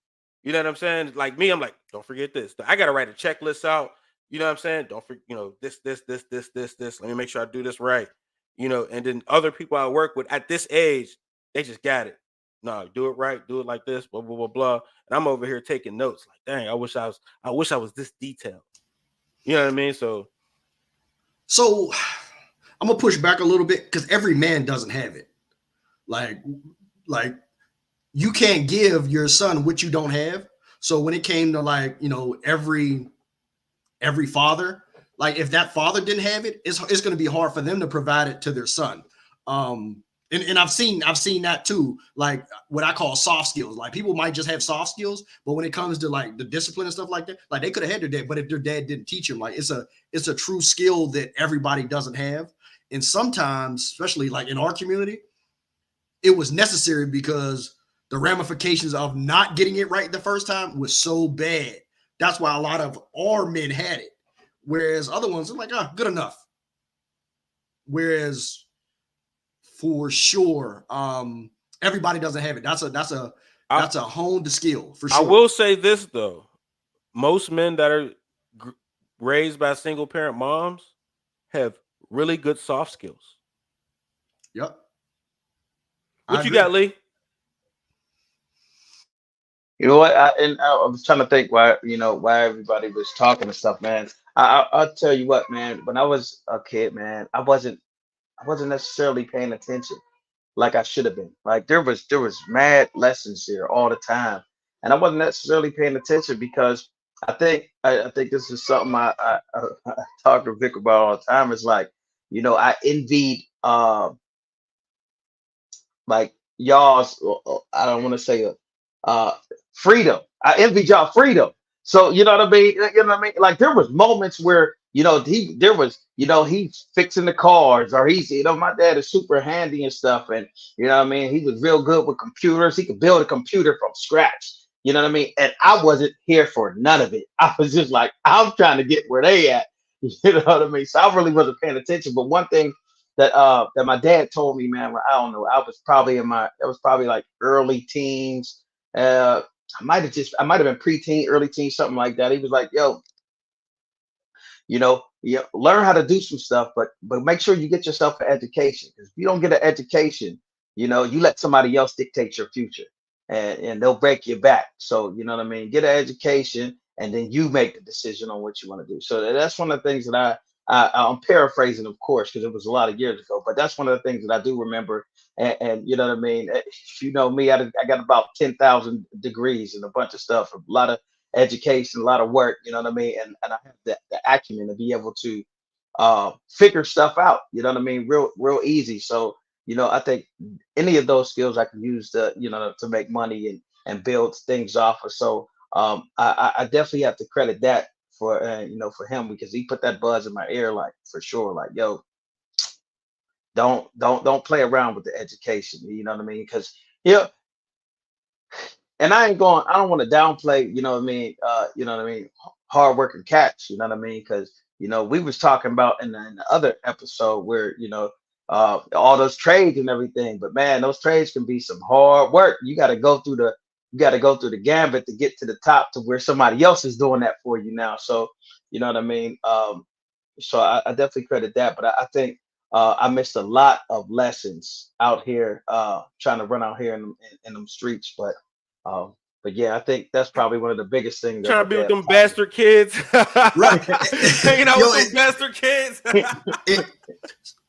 You know what I'm saying? Like me, I'm like, don't forget this. I gotta write a checklist out. You know what I'm saying? Don't forget, this. Let me make sure I do this right. And then other people I work with at this age, they just got it. No, do it right, do it like this, blah, blah, blah, blah. And I'm over here taking notes. Like, dang, I wish I was this detailed. You know what I mean? So I'm gonna push back a little bit because every man doesn't have it. Like you can't give your son what you don't have. So when it came to like, every father, like if that father didn't have it, it's going to be hard for them to provide it to their son. And I've seen that too, like what I call soft skills. Like people might just have soft skills, but when it comes to like the discipline and stuff like that, like they could have had their dad, but if their dad didn't teach them, like it's a true skill that everybody doesn't have. And sometimes, especially like in our community, it was necessary because the ramifications of not getting it right the first time was so bad. That's why a lot of our men had it. Whereas other ones are like, good enough. Whereas for sure, everybody doesn't have it. That's a honed skill for sure. I will say this though. Most men that are raised by single parent moms have really good soft skills. Yep. What you got, Lee? You know what? I was trying to think why everybody was talking and stuff, man. I'll tell you what, man. When I was a kid, man, I wasn't necessarily paying attention like I should have been. Like there was mad lessons here all the time, and I wasn't necessarily paying attention because I think this is something I talk to Vic about all the time. It's like, I envied like y'all's, I don't want to say uh freedom. I envied y'all freedom. So you know what I mean? You know what I mean? Like there was moments where he's fixing the cars, or he's, my dad is super handy and stuff, and you know what I mean, he was real good with computers. He could build a computer from scratch. You know what I mean? And I wasn't here for none of it. I was just like, I'm trying to get where they at. You know what I mean? So I really wasn't paying attention. But one thing that my dad told me, man, I don't know, I was probably like early teens. I might have been preteen, early teen, something like that. He was like, yo, learn how to do some stuff, but make sure you get yourself an education. Because if you don't get an education, you let somebody else dictate your future, and they'll break your back. So you know what I mean? Get an education, and then you make the decision on what you want to do. So that's one of the things that I'm paraphrasing, of course, because it was a lot of years ago. But that's one of the things that I do remember. And you know what I mean? If you know me, I got about 10,000 degrees and a bunch of stuff, a lot of education, a lot of work. You know what I mean? And I have the acumen to be able to figure stuff out. You know what I mean? Real easy. So I think any of those skills I can use to make money and build things off of. So I definitely have to credit that for him, because he put that buzz in my ear, like for sure, like, yo, don't play around with the education. You know what I mean? Because and I don't want to downplay, you know what I mean, hard working cats, you know what I mean? Because we was talking about in the other episode where all those trades and everything, but man, those trades can be some hard work. You got to go through the gambit to get to the top, to where somebody else is doing that for you now. So you know what I mean. So I definitely credit that, but I think I missed a lot of lessons out here, trying to run out here in them streets. But yeah, I think that's probably one of the biggest things that Trying my to be with dad them taught me. bastard kids. Right. Hanging out with them bastard kids.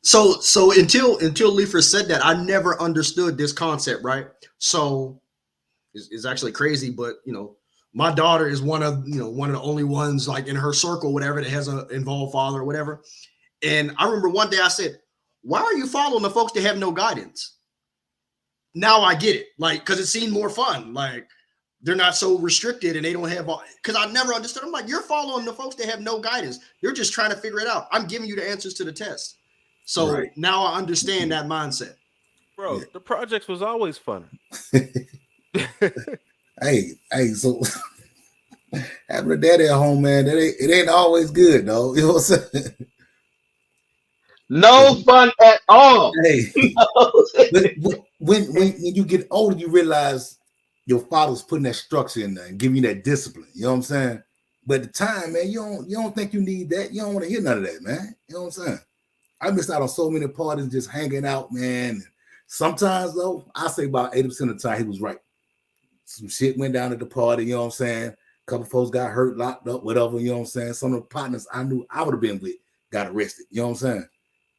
So until Leifer said that, I never understood this concept, right? So it's actually crazy, but my daughter is one of the only ones like in her circle, whatever, that has a involved father or whatever. And I remember one day I said, "Why are you following the folks that have no guidance?" Now I get it, like, because it seemed more fun, like they're not so restricted and they don't have all. Because I never understood. I'm like, you're following the folks that have no guidance. You're just trying to figure it out. I'm giving you the answers to the test. So Right. now I understand that mindset. Bro, Yeah. the projects was always fun. Hey, so having a daddy at home, man, it ain't always good, though. You know what I'm saying? No fun at all. Hey, but when you get older, you realize your father's putting that structure in there and giving you that discipline. You know what I'm saying? But at the time, man, you don't think you need that. You don't want to hear none of that, man. You know what I'm saying? I missed out on so many parties just hanging out, man. Sometimes, though, I say about 80% of the time he was right. Some shit went down at the party, you know what I'm saying? A couple folks got hurt, locked up, whatever, you know what I'm saying? Some of the partners I knew I would have been with got arrested, you know what I'm saying?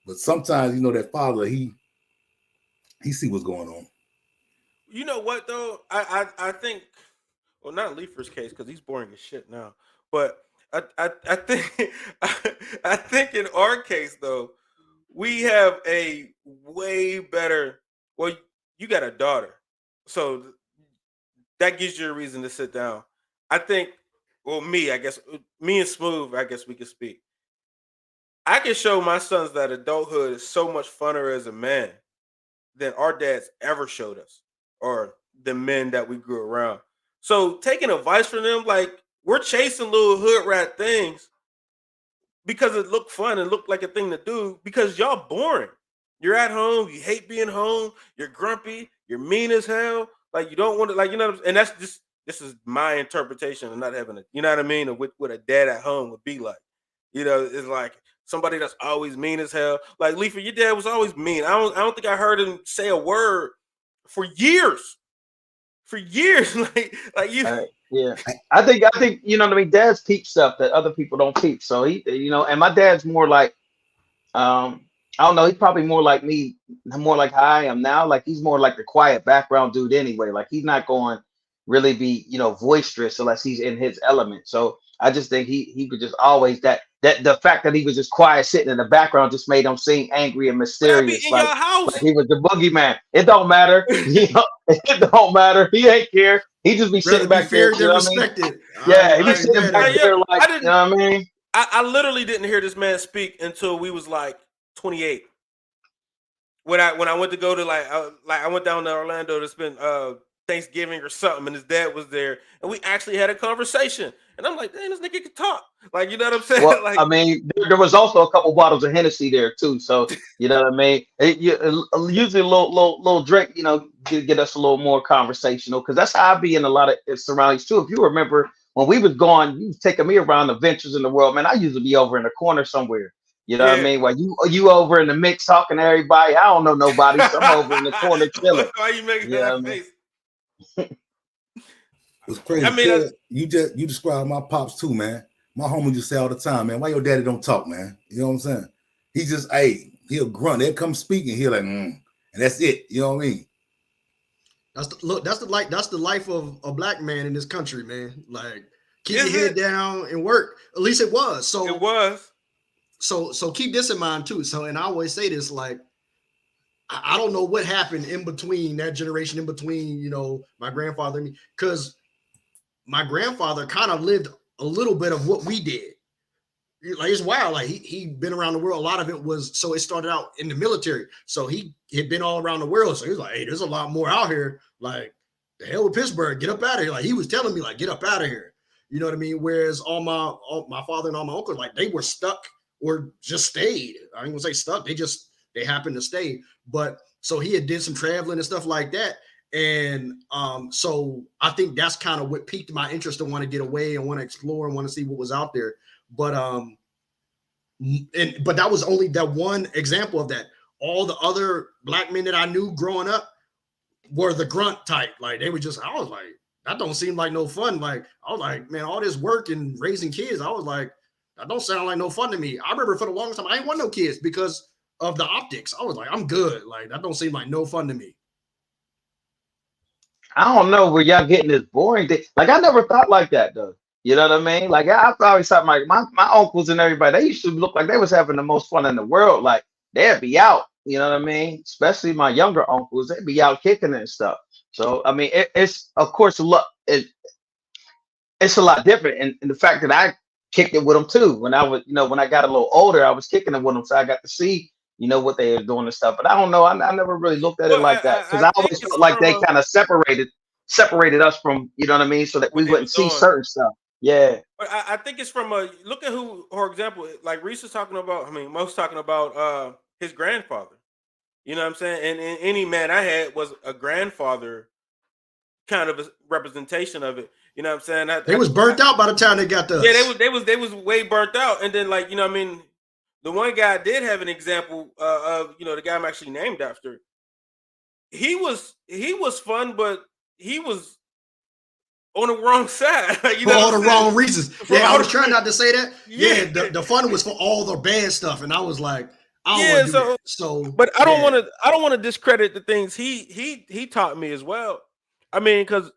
But sometimes, that father, he see what's going on. You know what though? I think, well, not in Leifer's case because he's boring as shit now. But I think I think in our case though, we have a way better. Well, you got a daughter, so that gives you a reason to sit down. I think. Well, me, I guess me and Smooth, I guess we could speak. I can show my sons that adulthood is so much funner as a man than our dads ever showed us, or the men that we grew around. So taking advice from them, like we're chasing little hood rat things because it looked fun and looked like a thing to do. Because y'all boring. You're at home. You hate being home. You're grumpy. You're mean as hell. Like you don't want to, like you know. What I'm, and that's just this is my interpretation of not having a, you know what I mean, of what a dad at home would be like. You know, it's like somebody that's always mean as hell. Like Leafy, your dad was always mean. I don't think I heard him say a word for years. For years, like you. Yeah, I think you know what I mean. Dads teach stuff that other people don't teach. So he, you know, and my dad's more like, I don't know. He's probably more like me, more like how I am now. Like he's more like the quiet background dude anyway. Like he's not going really be, you know, boisterous unless he's in his element. So I just think he could just always that the fact that he was just quiet sitting in the background just made him seem angry and But I be mysterious, in your house. like he was the boogeyman. It don't matter. You know, it don't matter. He ain't care. He just be Rather sitting be back there. feared You than know what I mean? respected. Yeah, he be I sitting get back it. there like, I didn't- you know what I mean? I literally didn't hear this man speak until we was like 28. When I went to go to I went down to Orlando to spend Thanksgiving or something, and his dad was there, and we actually had a conversation. And I'm like, damn, this nigga can talk. Like, you know what I'm saying? Well, like, I mean, there was also a couple bottles of Hennessy there too. So you know what I mean. Usually a little drink, you know, get us a little more conversational because that's how I be in a lot of surroundings too. If you remember when we was going, you was taking me around the ventures in the world, man. I used to be over in the corner somewhere. You know what I Yeah. mean? While you over in the mix talking to everybody, I don't know nobody. So I'm over in the corner chilling. Why you making You know that what I mean? face? It's crazy. I mean, Kid, you describe my pops too, man. My homie just say all the time, man, why your daddy don't talk, man? You know what I'm saying? He just, he'll grunt. They'll come speaking. He'll like, and that's it. You know what I mean? That's the life of a black man in this country, man. Like keep Is your head it? down and work. At least it was. So It was. so keep this in mind too. So, and I always say this, like, I don't know what happened in between that generation, in between, you know, my grandfather and me, because my grandfather kind of lived a little bit of what we did. Like it's wild. Like he been around the world. A lot of it was, so it started out in the military. So he had been all around the world. So he was like, hey, there's a lot more out here. Like the hell with Pittsburgh, get up out of here. Like he was telling me, like, get up out of here. You know what I mean? Whereas all my father and all my uncles, like they were stuck or just stayed. I ain't gonna say stuck. They happened to stay. But so he had did some traveling and stuff like that. And so I think that's kind of what piqued my interest to want to get away and want to explore and want to see what was out there. But but that was only that one example of that. All the other black men that I knew growing up were the grunt type. Like they were just, I was like, that don't seem like no fun. Like I was like, man, all this work and raising kids, I was like, that don't sound like no fun to me. I remember for the longest time I didn't want no kids because of the optics. I was like, I'm good. Like that don't seem like no fun to me. I don't know where y'all getting this boring thing. Like I never thought like that though. You know what I mean? Like I always thought my uncles and everybody, they used to look like they was having the most fun in the world. Like they'd be out, you know what I mean? Especially my younger uncles, they'd be out kicking and stuff. So I mean, it's of course it's a lot different. And the fact that I kicked it with them too. When I was, you know, when I got a little older, I was kicking it with them. So I got to see, you know, what they were doing and stuff. But I don't know. I never really looked at it Well, like that. Because I I think always it's felt like from they a, kind of separated us from, you know what I mean? So that what we they wouldn't was see doing. certain stuff. Yeah. But I think it's from a look at who, for example, like Reese is talking about. I mean, most talking about his grandfather. You know what I'm saying? And any man I had was a grandfather kind of a representation of it. You know what I'm saying? They was burnt out by the time they got to us. Yeah, they was way burnt out. And then like, you know what I mean, the one guy did have an example of, you know, the guy I'm actually named after. He was fun, but he was on the wrong side. You for know all what the I'm saying? wrong reasons. For Yeah, I all was the trying not to say that. Yeah. Yeah, the fun was for all the bad stuff, and I was like, I don't Yeah, want to do so- that. So, But I don't yeah. want to discredit the things he taught me as well. I mean, because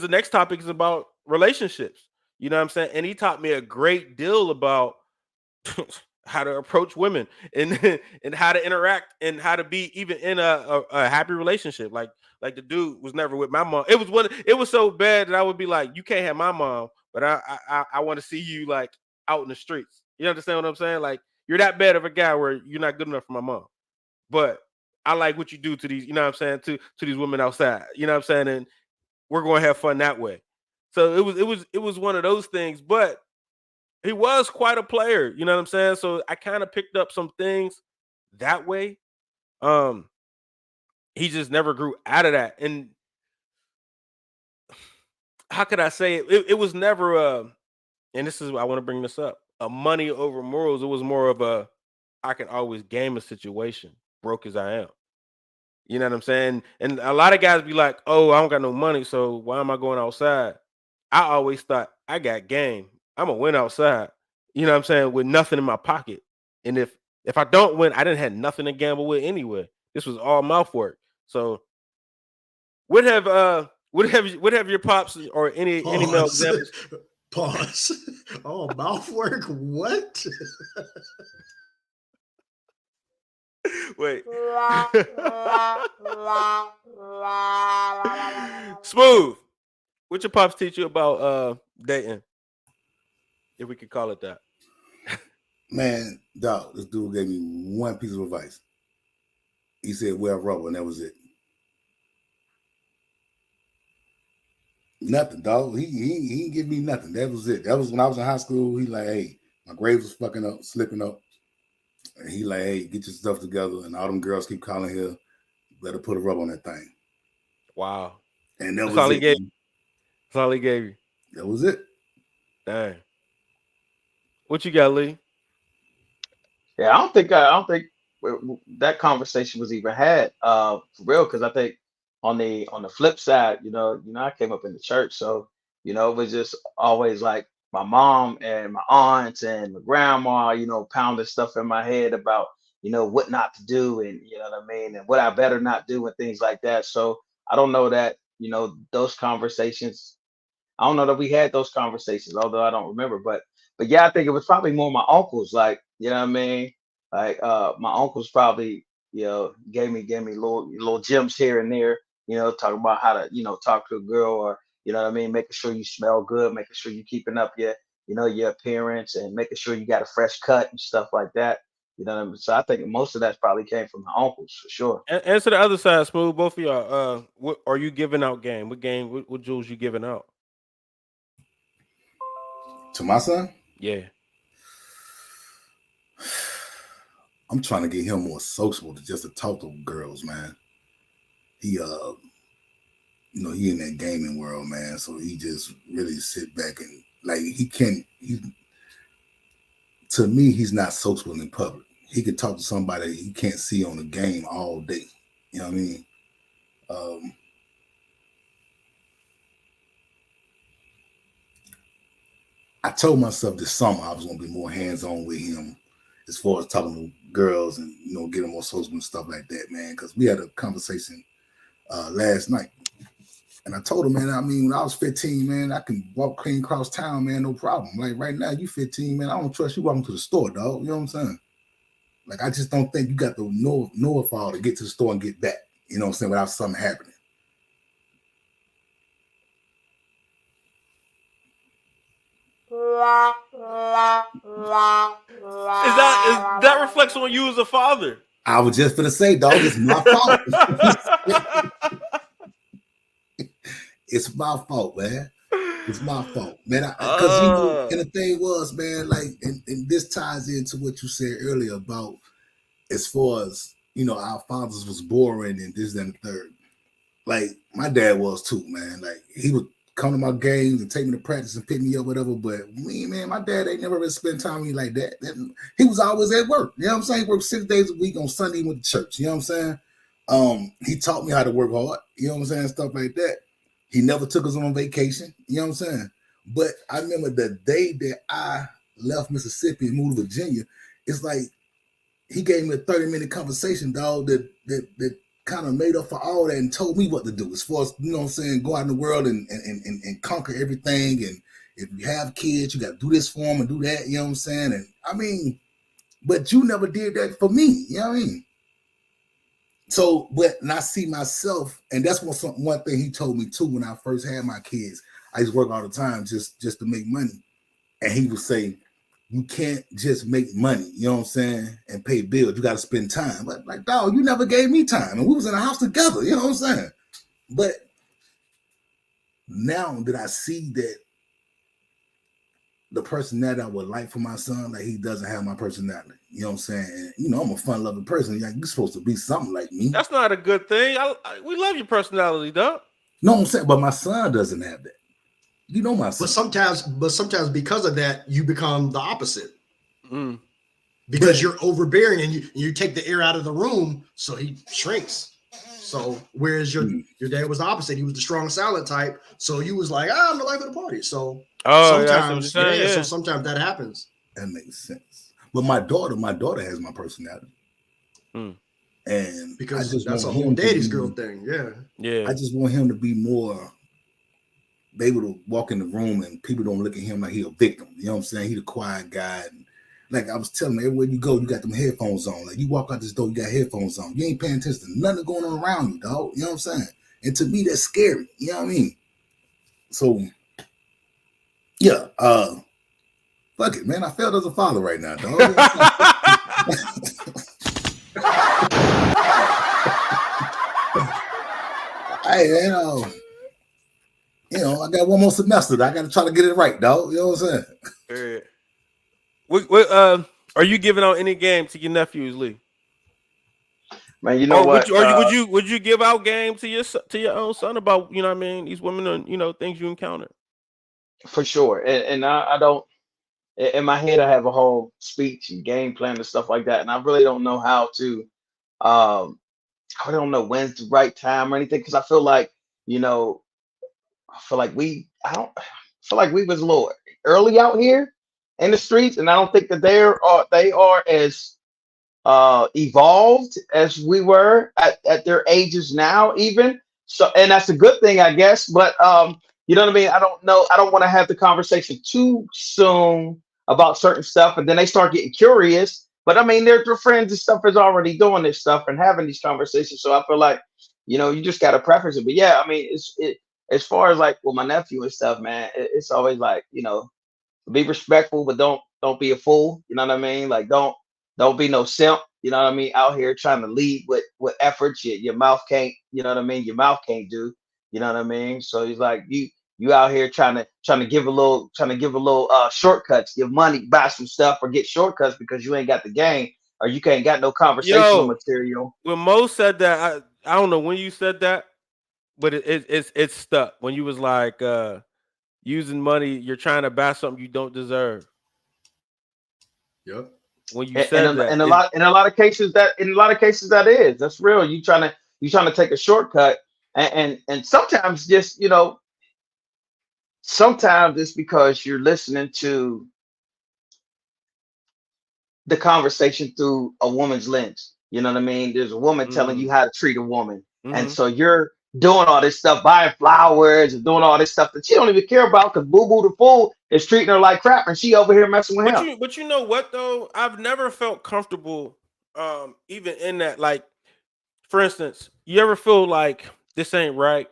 the next topic is about relationships. You know what I'm saying? And he taught me a great deal about how to approach women and and how to interact and how to be even in a happy relationship. Like the dude was never with my mom. It was so bad that I would be like, you can't have my mom, but I want to see you like out in the streets. You understand what I'm saying? Like you're that bad of a guy where you're not good enough for my mom. But I like what you do to these, you know what I'm saying, to these women outside. You know what I'm saying? And we're going to have fun that way. So it was one of those things, but he was quite a player, you know what I'm saying? So I kind of picked up some things that way. He just never grew out of that. And how could I say it? It was never and this is I want to bring this up, a money over morals. It was more of a I can always game a situation, broke as I am. You know what I'm saying? And a lot of guys be like, "Oh, I don't got no money, so why am I going outside?" I always thought I got game. I'm gonna win outside. You know what I'm saying? With nothing in my pocket. And if I don't win, I didn't have nothing to gamble with anyway. This was all mouth work. So what have your pops or any male Pause. examples? Pause. Oh, mouth work. What? Wait. Smooth. What your pops teach you about dating? If we could call it that. Man, dog, this dude gave me one piece of advice. He said, wear rubber, and that was it. Nothing, dog. He didn't give me nothing. That was it. That was when I was in high school. He like, hey, my grades was fucking up, slipping up. And he like, hey, get your stuff together. And all them girls keep calling here. Better put a rubber on that thing. Wow. And that That's was all it. he gave. That's all he gave you. That was it. Dang. What you got, Lee? Yeah, I don't think that conversation was even had for real, because I think on the flip side, I came up in the church, so it was just always like my mom and my aunts and my grandma, pounding stuff in my head about what not to do, and you know what I mean, and what I better not do, and things like that. So I don't know that those conversations. I don't know that we had those conversations, although I don't remember. But yeah, I think it was probably more my uncles, like, you know what I mean? Like my uncles probably, gave me little gems here and there, talking about how to, talk to a girl, or you know what I mean, making sure you smell good, making sure you're keeping up your appearance, and making sure you got a fresh cut and stuff like that. You know what I mean? So I think most of that probably came from my uncles for sure. Answer the other side, Smooth. Both of y'all. What are you giving out game? What game? What jewels you giving out? To my son? Yeah. I'm trying to get him more sociable to talk to girls, man. He he in that gaming world, man. So he just really sit back and like to me, he's not sociable in public. He could talk to somebody he can't see on the game all day. You know what I mean? I told myself this summer I was gonna be more hands-on with him as far as talking to girls and getting more social and stuff like that, man. Because we had a conversation last night, and I told him, man, I mean, when I was 15, man, I can walk clean across town, man, no problem. Like right now, you 15, man, I don't trust you walking to the store, dog. You know what I'm saying? Like I just don't think you got the know-how to get to the store and get back. You know what I'm saying? Without something happening. Is that reflects on you as a father? I was just gonna say, dog, it's my fault. It's my fault, man. It's my fault, man. Because and the thing was, man, like, and this ties into what you said earlier about as far as our fathers was boring and this and the third. Like my dad was too, man. Like he would come to my games and take me to practice and pick me up, whatever. But me, man, my dad ain't never really spent time with me like that. He was always at work. You know what I'm saying? He worked 6 days a week. On Sunday, he went to church. You know what I'm saying? He taught me how to work hard. You know what I'm saying? Stuff like that. He never took us on vacation. You know what I'm saying? But I remember the day that I left Mississippi and moved to Virginia, it's like he gave me a 30-minute conversation, dog, that kind of made up for all that and told me what to do as far as, you know what I'm saying, go out in the world and conquer everything. And if you have kids, you got to do this for them and do that, you know what I'm saying? And I mean, but you never did that for me, you know what I mean? So, and I see myself, and that's one thing he told me too when I first had my kids. I used to work all the time just to make money. And he would say, you can't just make money, you know what I'm saying, and pay bills. You got to spend time. But like, dog, you never gave me time, and we was in the house together, you know what I'm saying? But now that I see that the personality I would like for my son, like he doesn't have my personality, you know what I'm saying? And, you know, I'm a fun-loving person. Like, you're supposed to be something like me. That's not a good thing. We love your personality, dog. No, I'm saying, but my son doesn't have that. You know my son. But sometimes because of that, you become the opposite. Mm. Because you're overbearing and you take the air out of the room, so he shrinks. So whereas your dad was the opposite, he was the strong silent type. So you was like, I'm the life of the party. So sometimes, so sometimes that happens. That makes sense. But my daughter has my personality. And because that's a whole daddy's girl thing. Yeah. I just want him to be more able to walk in the room and people don't look at him like he a victim. You know what I'm saying? He the quiet guy. And like I was telling him, everywhere you go, you got them headphones on. Like you walk out this door, you got headphones on. You ain't paying attention to nothing going on around you, dog. You know what I'm saying? And to me, that's scary. You know what I mean? So, yeah. Fuck it, man. I failed as a father right now, dog. Hey, you know, I got one more semester. I got to try to get it right, dog. You know what I'm saying? Are you giving out any game to your nephews, Lee? Man, you know what? Would you give out game to your own son about, you know what I mean, these women and, you know, things you encounter? For sure. And I don't, in my head, I have a whole speech and game plan and stuff like that. And I really don't know how to, I don't know when's the right time or anything. Cause I feel like, you know, we was a little early out here in the streets. And I don't think that they are as evolved as we were at their ages now, even. So, and that's a good thing, I guess. But you know what I mean? I don't know. I don't want to have the conversation too soon about certain stuff, and then they start getting curious. But I mean, their friends and stuff is already doing this stuff and having these conversations. So I feel like, you know, you just got to preface it. But yeah, I mean, as far as like with my nephew and stuff, man, it's always like, you know, be respectful, but don't be a fool. You know what I mean? Like don't be no simp. You know what I mean? Out here trying to lead with efforts your mouth can't. You know what I mean? Your mouth can't do. You know what I mean? So he's like you out here trying to give a little shortcuts, give money, buy some stuff, or get shortcuts because you ain't got the game or you can't got no conversational material. When Mo said that, I don't know when you said that, but it's stuck. When you was like using money, you're trying to buy something you don't deserve. Yep. When you said that, in a lot of cases that is that's real. You trying to take a shortcut, and sometimes just, you know, sometimes it's because you're listening to the conversation through a woman's lens. You know what I mean? There's a woman telling you how to treat a woman, and so you're doing all this stuff, buying flowers and doing all this stuff that she don't even care about because Boo Boo the fool is treating her like crap, and she over here messing with him. But you know what though? I've never felt comfortable, even in that. Like, for instance, you ever feel like this ain't right?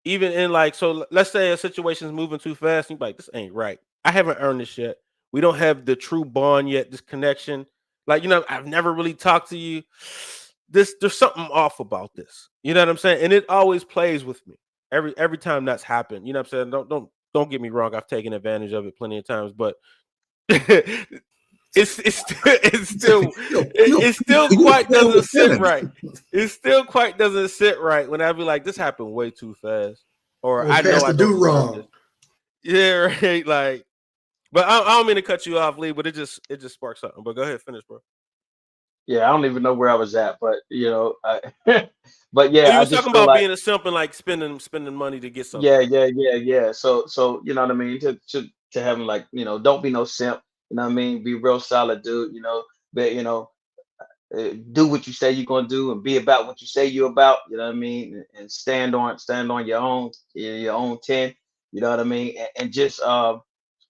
Even in like, so let's say a situation is moving too fast, and you're like, this ain't right. I haven't earned this yet. We don't have the true bond yet. This connection, like, you know, I've never really talked to you. There's something off about this. You know what I'm saying? And it always plays with me every time that's happened. You know what I'm saying? Don't get me wrong. I've taken advantage of it plenty of times, but it still quite doesn't sit right. It still quite doesn't sit right when I be like, this happened way too fast, or I know I do wrong. Yeah, right. Like, but I don't mean to cut you off, Lee, but it just sparked something. But go ahead, finish, bro. Yeah, I don't even know where I was at, but you know, but yeah, you I was just talking feel about like being a simp and like spending money to get something. yeah. So you know what I mean? To have them like, you know, don't be no simp. You know what I mean? Be real solid, dude. You know, but you know, do what you say you're gonna do and be about what you say you're about. You know what I mean? And stand on your own 10. You know what I mean? And just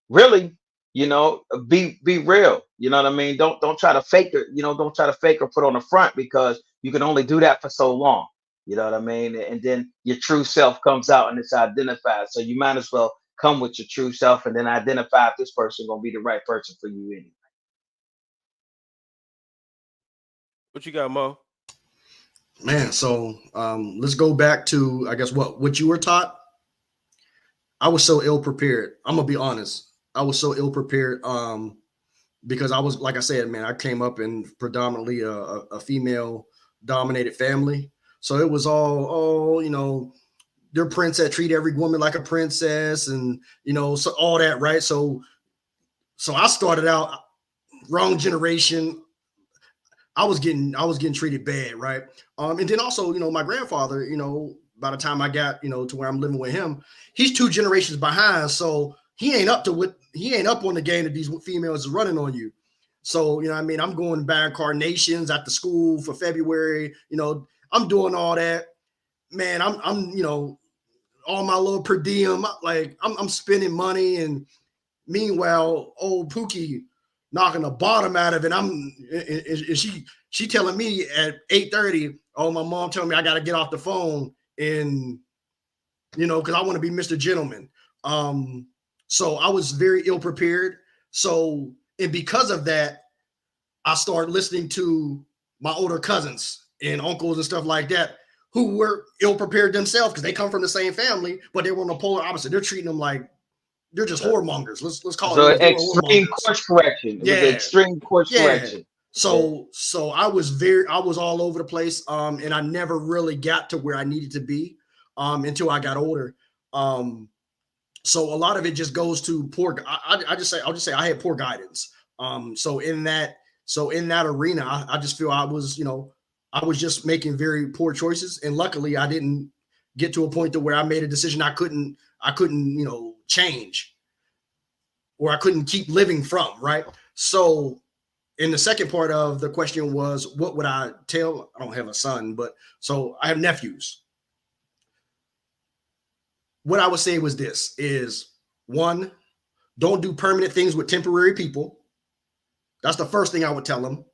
really, you know, be real. You know what I mean? Don't try to fake it. You know, don't try to fake or put on the front because you can only do that for so long. You know what I mean? And then your true self comes out and it's identified. So you might as well come with your true self and then identify if this person gonna be the right person for you anyway. What you got, Mo? Man, so let's go back to, I guess, what you were taught. I was so ill prepared. I'm gonna be honest. I was so ill prepared because I was, like I said, man, I came up in predominantly a female dominated family. So it was all, their princess, treat every woman like a princess, and so all that, right? So I started out wrong generation. I was getting treated bad, right? And then also, my grandfather, by the time I got, to where I'm living with him, he's 2 generations behind. So he ain't up on the game that these females is running on you. So, I'm going buying carnations at the school for February. I'm doing all that, man. I'm all my little per diem, like I'm spending money, and meanwhile, old Pookie knocking the bottom out of it. And she telling me at 8:30, oh, my mom telling me I got to get off the phone, and because I want to be Mr. Gentleman. So I was very ill prepared. So, and because of that, I started listening to my older cousins and uncles and stuff like that, who were ill prepared themselves because they come from the same family, but they were on the polar opposite. They're treating them like they're just whoremongers. Let's call it. So extreme course correction. It was extreme course correction. So I was all over the place, and I never really got to where I needed to be until I got older. So a lot of it just goes to poor. I'll just say I had poor guidance. So in that arena, I just feel I was just making very poor choices, and luckily I didn't get to a point to where I made a decision I couldn't change, or I couldn't keep living from, right? So in the second part of the question was, what would I tell? I don't have a son, but so I have nephews. What I would say was this is, 1, don't do permanent things with temporary people. That's the first thing I would tell them.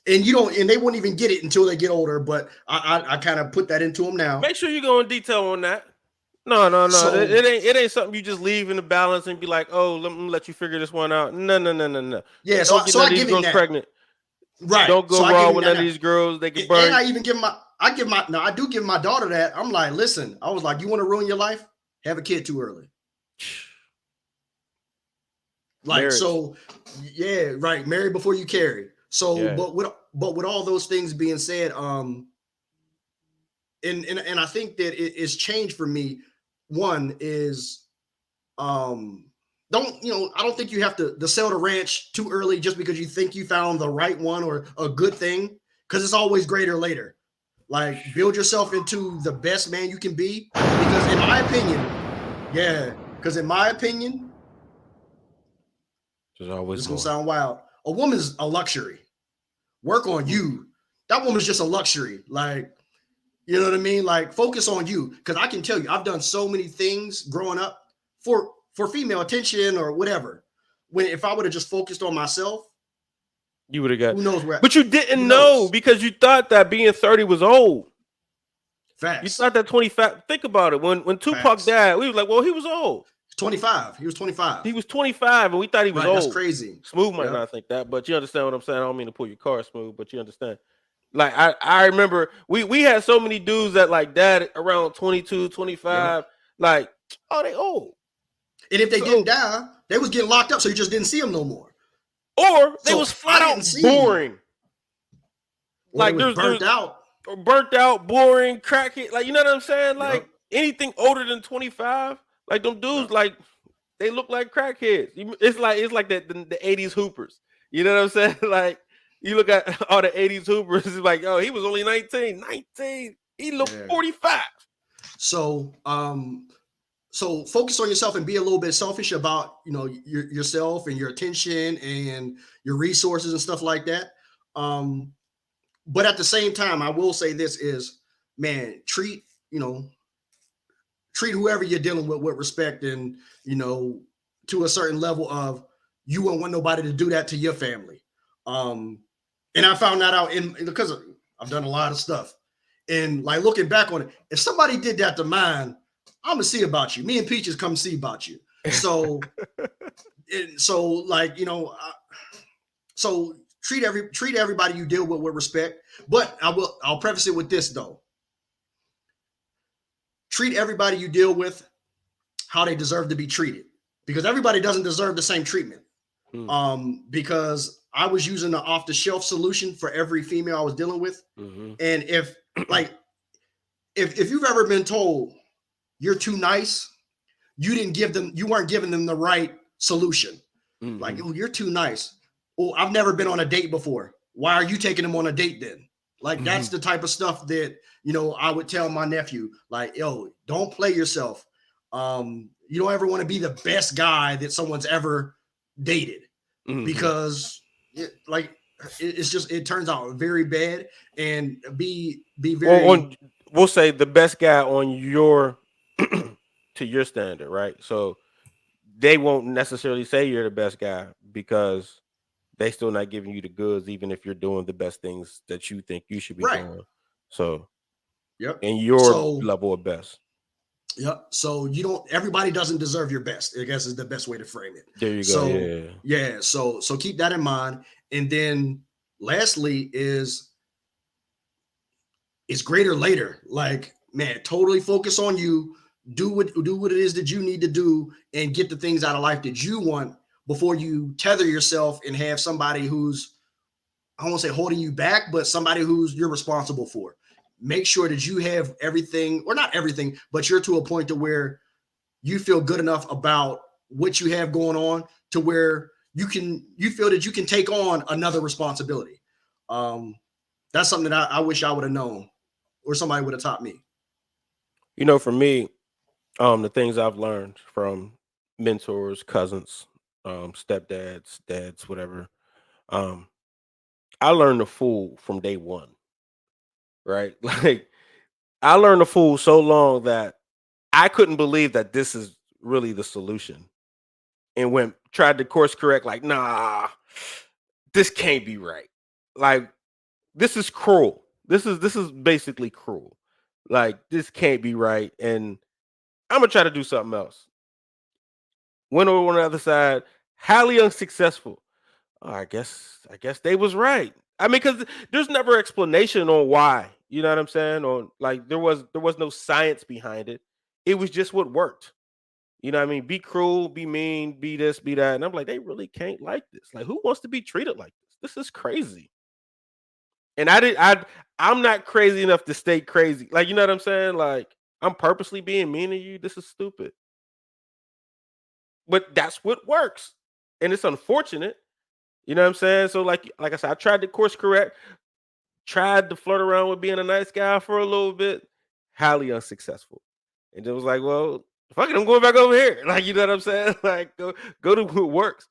And they won't even get it until they get older, but I kind of put that into them now. Make sure you go in detail on that. No. So, it ain't something you just leave in the balance and be like, oh, let me let you figure this one out. No. Yeah, don't get none of these girls pregnant. Right. Don't go wrong with none of these girls. They can burn. And I do give my daughter that. I'm like, listen, I was like, you want to ruin your life? Have a kid too early. Like, marriage. So yeah, right. Marry before you carry. So, yeah. but with all those things being said, and I think that it's changed for me. One is, I don't think you have to sell the ranch too early just because you think you found the right one or a good thing, because it's always greater later. Like, build yourself into the best man you can be, because in my opinion, there's always it's gonna sound wild. A woman's a luxury. Work on you. That woman's just a luxury. Like, you know what I mean? Like, focus on you. Because I can tell you, I've done so many things growing up for female attention or whatever. If I would have just focused on myself, you would have got. Who knows where? But you didn't know, because you thought that being 30 was old. Facts. You thought that 25. Think about it. When Tupac died, we was like, well, he was old. 25. He was 25. He was 25, and we thought he was old. That's crazy. Smooth might not think that, but you understand what I'm saying. I don't mean to pull your car, Smooth, but you understand. Like, I remember we had so many dudes that like died around 22, 25. Like, oh, they old. And if they didn't die, they was getting locked up, so you just didn't see them no more. Or they was flat out boring. Like, there's burnt out, boring, crackhead. Like, you know what I'm saying? Like, anything older than 25. Like, them dudes, like, they look like crackheads. It's like the 80s Hoopers. You know what I'm saying? Like, you look at all the 80s Hoopers, it's like, oh, he was only 19. He looked 45. So focus on yourself and be a little bit selfish about, yourself and your attention and your resources and stuff like that. But at the same time, I will say this is, man, treat whoever you're dealing with respect, and, to a certain level of, you won't want nobody to do that to your family. And I found that out because I've done a lot of stuff, and like, looking back on it, if somebody did that to mine, I'm gonna see about you. Me and Peaches come see about you. So, like, you know, so treat everybody you deal with respect. But I'll preface it with this though. Treat everybody you deal with how they deserve to be treated, because everybody doesn't deserve the same treatment. Because I was using the off-the-shelf solution for every female I was dealing with, and if you've ever been told you're too nice, you weren't giving them the right solution. Like, oh, you're too nice. Oh, I've never been on a date before. Why are you taking them on a date then? Like, that's the type of stuff that, you know, I would tell my nephew, like, yo, don't play yourself. You don't ever want to be the best guy that someone's ever dated, because it turns out very bad, and be very. We'll say the best guy on your to your standard, right? So they won't necessarily say you're the best guy because they still not giving you the goods, even if you're doing the best things that you think you should be doing. So, in your level of best. Yep. So everybody doesn't deserve your best, I guess is the best way to frame it. There you go. So, yeah. So keep that in mind. And then lastly is greater later. Like, man, totally focus on you. Do what it is that you need to do and get the things out of life that you want before you tether yourself and have somebody who's, I won't say holding you back, but somebody who's you're responsible for. Make sure that you have everything, or not everything, but you're to a point to where you feel good enough about what you have going on to where you feel that you can take on another responsibility. That's something that I wish I would have known, or somebody would have taught me. You know, for me, the things I've learned from mentors, cousins, stepdads, dads, whatever. I learned to fool from day one. Right? Like, I learned to fool so long that I couldn't believe that this is really the solution. And tried to course correct, like, nah, this can't be right. Like, this is cruel. This is basically cruel. Like, this can't be right. And I'm gonna try to do something else. Went over on the other side, highly unsuccessful. Oh, I guess they was right. I mean, because there's never explanation on why. You know what I'm saying? Or like there was no science behind it. It was just what worked. You know what I mean? Be cruel, be mean, be this, be that. And I'm like, they really can't like this. Like, who wants to be treated like this? This is crazy. And I'm not crazy enough to stay crazy. Like, you know what I'm saying? Like, I'm purposely being mean to you. This is stupid. But that's what works. And it's unfortunate. You know what I'm saying? So like I said, I tried to course correct, tried to flirt around with being a nice guy for a little bit, highly unsuccessful. And it was like, well, fuck it, I'm going back over here. Like, you know what I'm saying? Like, go to what works.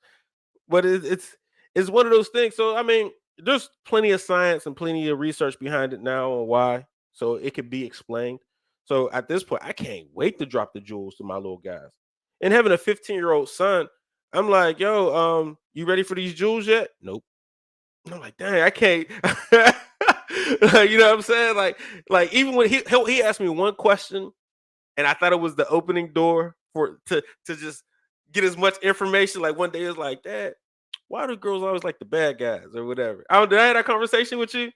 But it's one of those things. So I mean, there's plenty of science and plenty of research behind it now on why. So it could be explained. So at this point, I can't wait to drop the jewels to my little guys. And having a 15-year-old son, I'm like, yo, you ready for these jewels yet? Nope. And I'm like, dang, I can't. You know what I'm saying? Like even when he asked me one question, and I thought it was the opening door to just get as much information. Like one day it was like, Dad, why do girls always like the bad guys or whatever? Did I have that conversation with you?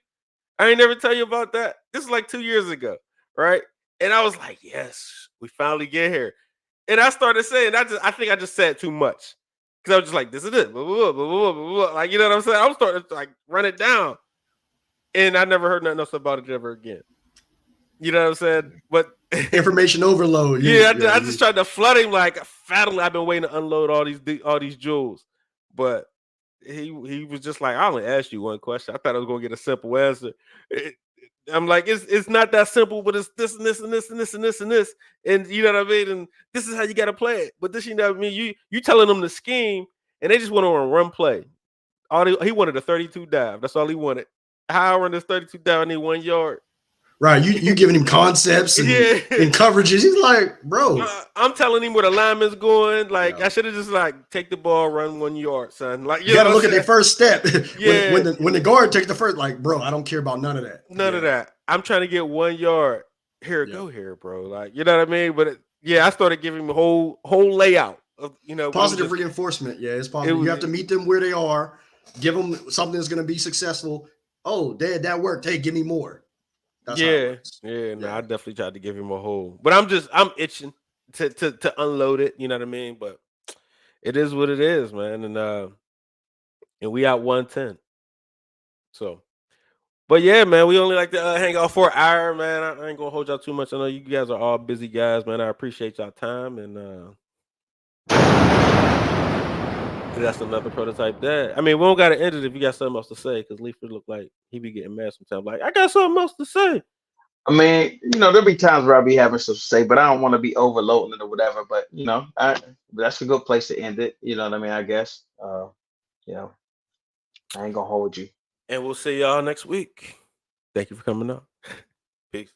I ain't never tell you about that. This is like 2 years ago, right? And I was like, yes, we finally get here. And I started saying, I think I just said too much. Because I was just like, this is it. Blah, blah, blah, blah, blah. Like, you know what I'm saying? I was starting to like run it down. And I never heard nothing else about it ever again. You know what I'm saying? But information overload. I just tried to flood him like fatally. I've been waiting to unload all these jewels. But he was just like, I only asked you one question. I thought I was gonna get a simple answer. I'm like, it's not that simple, but it's this and this and this and this and this and this. And you know what I mean? And this is how you gotta play it. But this, you know what I mean? You telling them the scheme, and they just went on a run play. He wanted a 32 dive. That's all he wanted. How I run this 32 dive, I need 1 yard. Right, you giving him concepts and coverages. He's like, bro. I'm telling him where the lineman's going. Like, I should have just like take the ball, run 1 yard, son. Like, you gotta look at their first step. when the guard takes the first, like, bro, I don't care about none of that. None of that. I'm trying to get 1 yard. Go here, bro. Like, you know what I mean? But Yeah, I started giving him a whole layout of Positive reinforcement. Yeah, it's positive. You have to meet them where they are. Give them something that's going to be successful. Oh, Dad, that worked. Hey, give me more. That's how it works. No, I definitely tried to give him a whole, but I'm itching to unload it. You know what I mean? But it is what it is, man. And we out 110. So, but yeah, man, we only like to hang out for an hour, man. I ain't gonna hold y'all too much. I know you guys are all busy guys, man. I appreciate y'all time, and that's another prototype dad. I mean, we don't gotta end it if you got something else to say, because Leaford look like he be getting mad sometimes. Like, I got something else to say. I mean, there'll be times where I'll be having stuff to say, but I don't want to be overloading it or whatever. But that's a good place to end it. You know what I mean? I guess. I ain't gonna hold you. And we'll see y'all next week. Thank you for coming up. Peace.